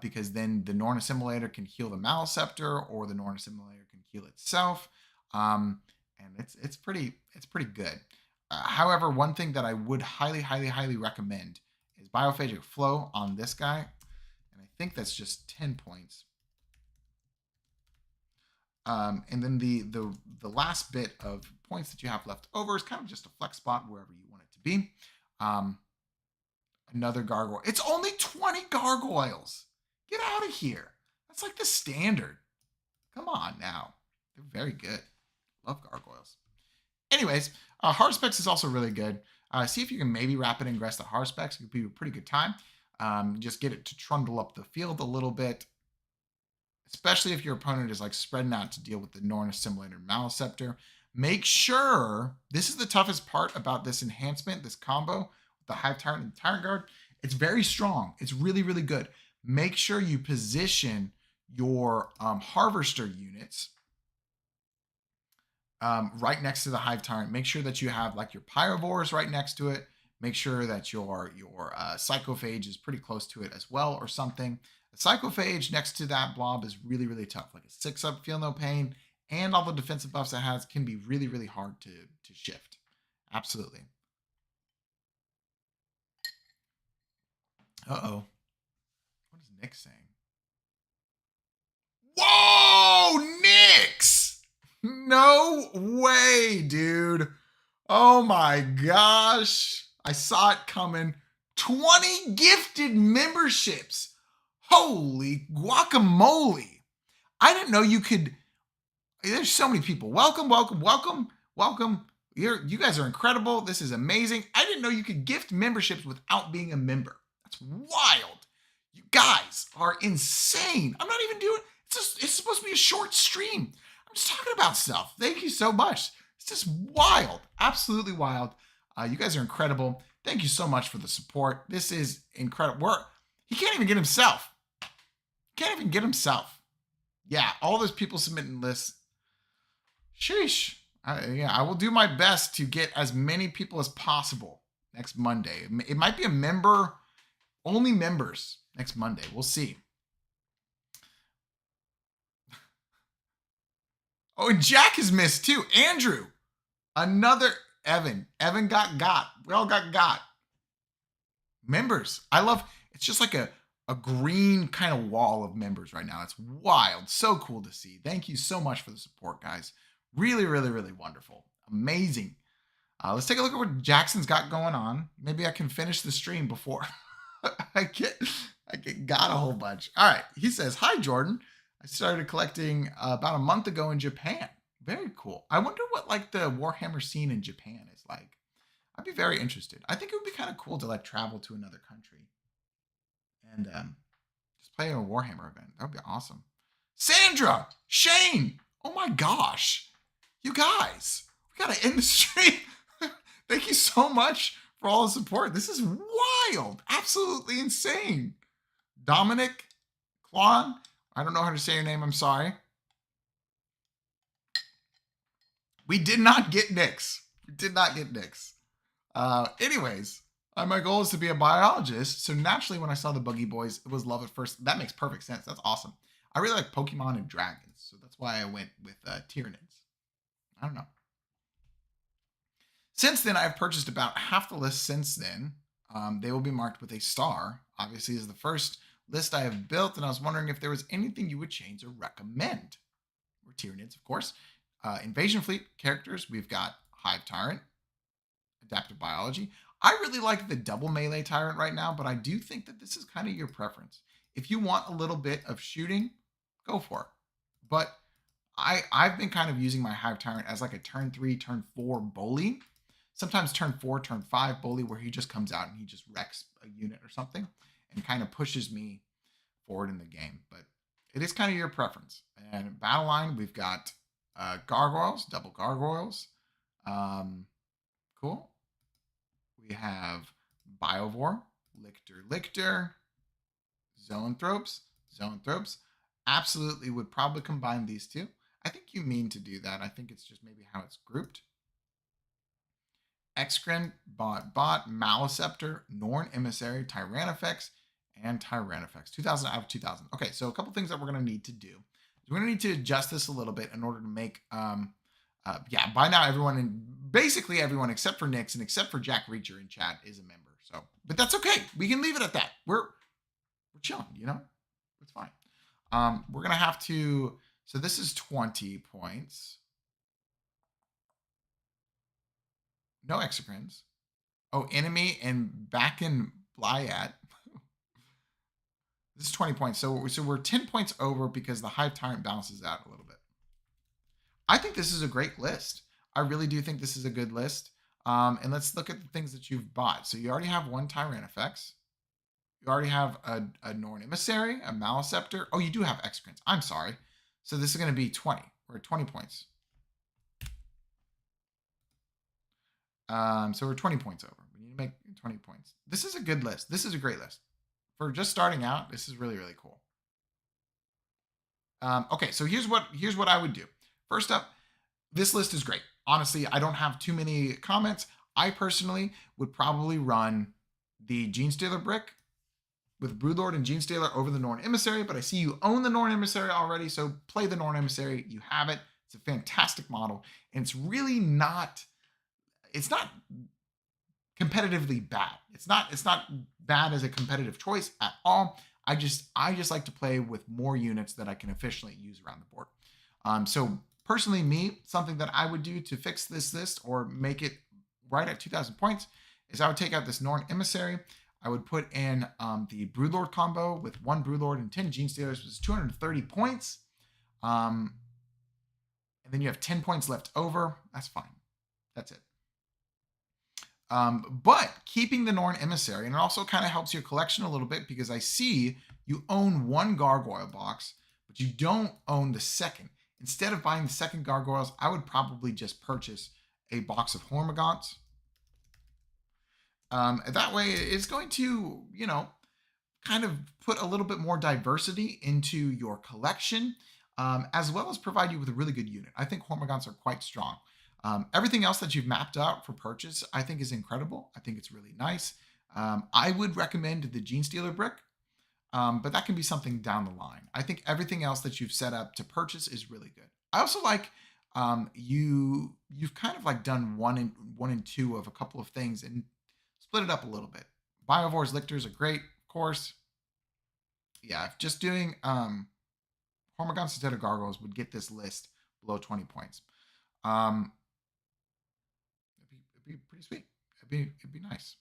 because then the Norn Assimilator can heal the Maliceptor or the Norn Assimilator can heal itself. And it's pretty good. However, one thing that I would highly recommend is Biophagic Flow on this guy. And I think that's just 10 points. And then the last bit of points that you have left over is kind of just a flex spot wherever you want it to be. Another gargoyle. It's only 20 gargoyles. Get out of here. That's like the standard. Come on now. They're very good. Love gargoyles. Anyways, Hardspex is also really good. See if you can maybe rapid ingress the Hardspex. It could be a pretty good time. Just get it to trundle up the field a little bit. Especially if your opponent is like spreading out to deal with the Norn Assimilator Maliceptor. Make sure, this is the toughest part about this enhancement, this combo with the Hive Tyrant and the Tyrant Guard. It's very strong. It's really good. Make sure you position your Harvester units right next to the Hive Tyrant. Make sure that you have like your Pyrovores right next to it. Make sure that your Psychophage is pretty close to it as well or something. A Psychophage next to that blob is really tough. Like a 6-up, Feel No Pain, and all the defensive buffs it has can be really hard to shift. Absolutely. Uh-oh. What is Nick saying? Whoa, Nyx! No way, dude. Oh my gosh. I saw it coming. 20 gifted memberships. Holy guacamole. I didn't know you could. There's so many people. Welcome. You guys are incredible. This is amazing. I didn't know you could gift memberships without being a member. That's wild. You guys are insane. I'm not even doing, it's supposed to be a short stream. I'm just talking about stuff. Thank you so much. It's just wild. Absolutely wild. You guys are incredible. Thank you so much for the support. This is incredible. He can't even get himself. Can't even get himself. Yeah, all those people submitting lists. Sheesh. I will do my best to get as many people as possible next Monday. It might be a member, only members next Monday. We'll see. Oh, and Jack is missed too. Andrew. Another Evan. Evan got. We all got. Members. I love, it's just like a green kind of wall of members right now. It's wild. So cool to see. Thank you so much for the support, guys. Really wonderful. Amazing. Let's take a look at what Jackson's got going on. Maybe I can finish the stream before I got a whole bunch. All right. He says, hi, Jordan. I started collecting about a month ago in Japan. Very cool. I wonder what like the Warhammer scene in Japan is like. I'd be very interested. I think it would be kind of cool to like travel to another country and just play a Warhammer event. That would be awesome. Sandra, Shane. Oh my gosh. You guys, we got to end the stream. Thank you so much for all the support. This is wild. Absolutely insane. Dominic Klon. I don't know how to say your name. I'm sorry. We did not get Nyx. We did not get Nyx. Anyways, my goal is to be a biologist. So naturally, when I saw the Buggy Boys, it was love at first. That makes perfect sense. That's awesome. I really like Pokemon and dragons. So that's why I went with Tyranids. I don't know. Since then, I've purchased about half the list since then. They will be marked with a star. Obviously, is the first list I have built, and I was wondering if there was anything you would change or recommend. We're Tyranids, of course. Invasion Fleet characters, we've got Hive Tyrant, Adaptive Biology. I really like the double melee Tyrant right now, but I do think that this is kind of your preference. If you want a little bit of shooting, go for it. But I've been kind of using my Hive Tyrant as like a turn 3, turn 4 bully. Sometimes turn 4, turn 5 bully, where he just comes out and he just wrecks a unit or something and kind of pushes me forward in the game. But it is kind of your preference. And battle line, we've got gargoyles, double gargoyles. Cool. We have Biovore, Lictor, Zoanthropes. Absolutely would probably combine these two. I think you mean to do that. I think it's just maybe how it's grouped. Excren, Bot, Maliceptor, Norn Emissary, Tyranifex, and Tyranifex. 2000 out of 2000. Okay, so a couple things that we're going to need to do. We're going to need to adjust this a little bit in order to make, by now everyone, basically everyone except for Nyx and except for Jack Reacher in chat is a member. So, but that's okay. We can leave it at that. We're chilling, it's fine. We're going to have to, so this is 20 points. No exocrines. Oh, enemy and back in Blyat. This is 20 points. So we're 10 points over because the Hive Tyrant balances out a little bit. I think this is a great list. I really do think this is a good list. And let's look at the things that you've bought. So you already have one Tyranifex. You already have a Norn Emissary, a Maliceptor. Oh, you do have exocrines. I'm sorry. So this is going to be 20. We're at 20 points. So we're 20 points over. We need to make 20 points. This is a good list. This is a great list. For just starting out, this is really, really cool. Okay, so here's what I would do. First up, this list is great. Honestly, I don't have too many comments. I personally would probably run the Genestealer brick with Broodlord and Genestealer over the Norn Emissary, but I see you own the Norn Emissary already, so play the Norn Emissary. You have it. It's a fantastic model, and it's really not competitively bad. It's not bad as a competitive choice at all. I just like to play with more units that I can efficiently use around the board. So personally, something that I would do to fix this list or make it right at 2,000 points is I would take out this Norn Emissary. I would put in the Broodlord combo with 1 Broodlord and 10 Genestealers, which is 230 points. And then you have 10 points left over. That's fine. That's it. But keeping the Norn Emissary, and it also kind of helps your collection a little bit because I see you own 1 Gargoyle box, but you don't own the second. Instead of buying the second Gargoyles, I would probably just purchase a box of Hormagaunts. That way it's going to, kind of put a little bit more diversity into your collection, as well as provide you with a really good unit. I think Hormagaunts are quite strong. Everything else that you've mapped out for purchase, I think is incredible. I think it's really nice. I would recommend the Genestealer brick, but that can be something down the line. I think everything else that you've set up to purchase is really good. I also like you've kind of like done one and two of a couple of things and split it up a little bit. Biovore's Lictors are great, of course. Yeah, just doing Hormagaunts instead of Gargoyles would get this list below 20 points. It'd be pretty sweet. It'd be nice.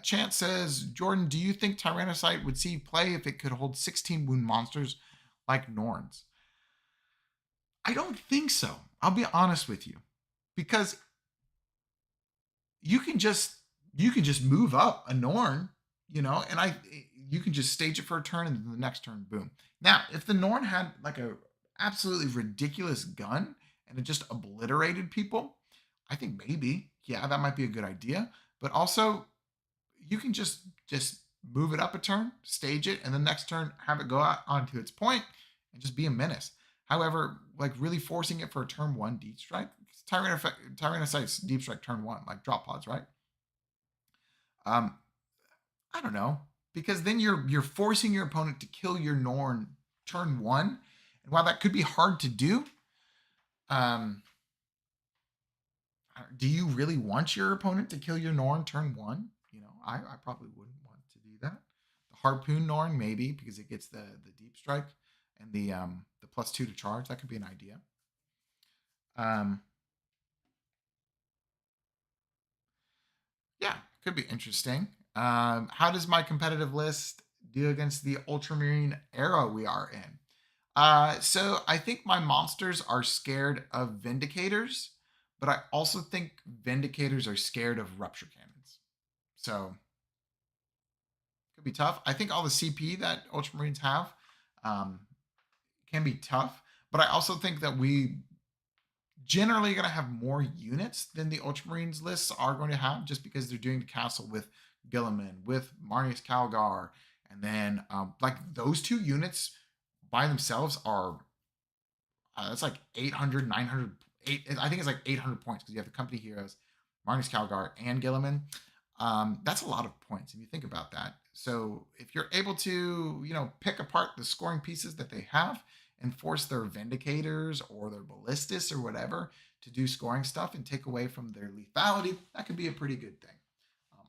Chance says, Jordan, do you think Tyrannocyte would see play if it could hold 16 wound monsters like Norns? I don't think so. I'll be honest with you, because you can just move up a Norn, and you can just stage it for a turn and then the next turn, boom. Now, if the Norn had like a absolutely ridiculous gun and it just obliterated people, I think maybe yeah, that might be a good idea. But also, you can just move it up a turn, stage it, and the next turn have it go out onto its point and just be a menace. However, like really forcing it for a turn one deep strike, Tyrannocyte's deep strike turn one, like drop pods, right? Um, I don't know, because then you're forcing your opponent to kill your Norn turn one, and while that could be hard to do, um, do you really want your opponent to kill your Norn turn one? You know, I probably wouldn't want to do that. The Harpoon Norn, maybe, because it gets the deep strike and the +2 to charge. That could be an idea. Yeah, could be interesting. How does my competitive list do against the Ultramarine era we are in? So I think my monsters are scared of Vindicators, but I also think Vindicators are scared of Rupture Cannons. So could be tough. I think all the CP that Ultramarines have um, can be tough, but I also think that we generally going to have more units than the Ultramarines lists are going to have, just because they're doing the castle with Gilliman, with Marnius Calgar, and then like those two units by themselves are that's like 800, 900, I think it's like 800 points because you have the company heroes, Marnius Calgar, and Gilliman. That's a lot of points if you think about that. So if you're able to, pick apart the scoring pieces that they have and force their Vindicators or their Ballistas or whatever to do scoring stuff and take away from their lethality, that could be a pretty good thing.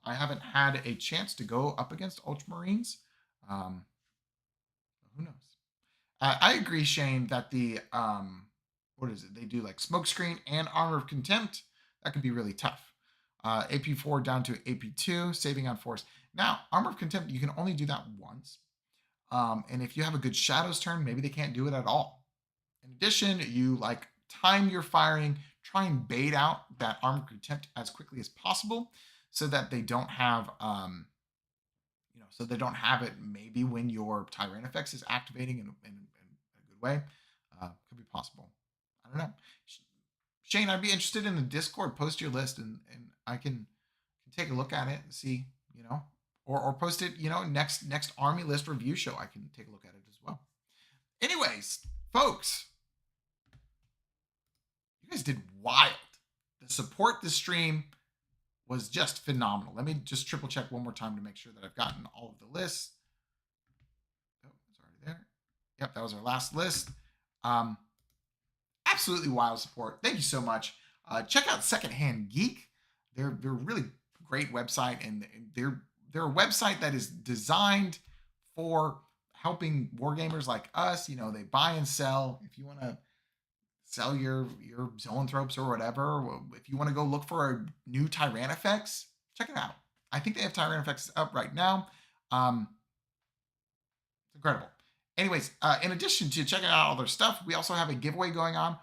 I haven't had a chance to go up against Ultramarines. Um, who knows? I agree, Shane, that the what is it? They do like smokescreen and armor of contempt. That could be really tough. AP4 down to AP2, saving on force. Now, armor of contempt, you can only do that once. And if you have a good shadows turn, maybe they can't do it at all. In addition, you like time your firing, try and bait out that armor of contempt as quickly as possible, so that they don't have so they don't have it maybe when your Tyranifex is activating in a good way. Could be possible. I don't know. Shane, I'd be interested in the Discord. Post your list and I can take a look at it and see, or post it, next army list review show. I can take a look at it as well. Anyways, folks, you guys did wild. The support this stream was just phenomenal. Let me just triple check one more time to make sure that I've gotten all of the lists. Oh, it's already there. Yep, that was our last list. Absolutely wild support. Thank you so much. Check out Secondhand Geek. They're a really great website, and they're a website that is designed for helping wargamers like us. They buy and sell. If you want to sell your zoanthropes or whatever, if you want to go look for a new Tyranifex, check it out. I think they have Tyranifex up right now. It's incredible. Anyways, in addition to checking out all their stuff, we also have a giveaway going on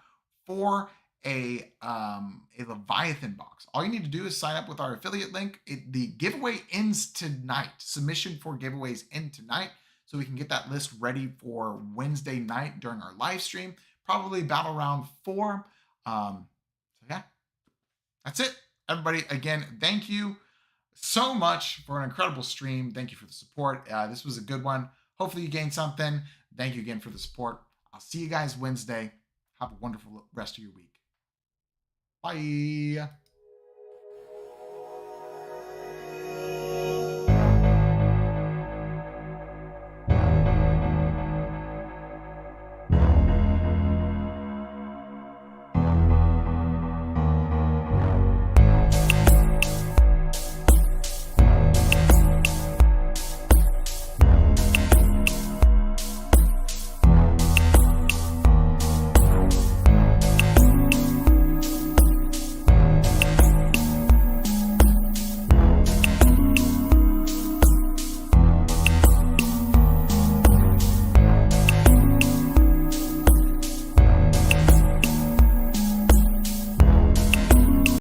for a Leviathan box. All you need to do is sign up with our affiliate link. The giveaway ends tonight. Submission for giveaways end tonight, so we can get that list ready for Wednesday night during our live stream, probably battle round 4. So yeah, that's it. Everybody, again, thank you so much for an incredible stream. Thank you for the support. This was a good one. Hopefully you gained something. Thank you again for the support. I'll see you guys Wednesday. Have a wonderful rest of your week. Bye.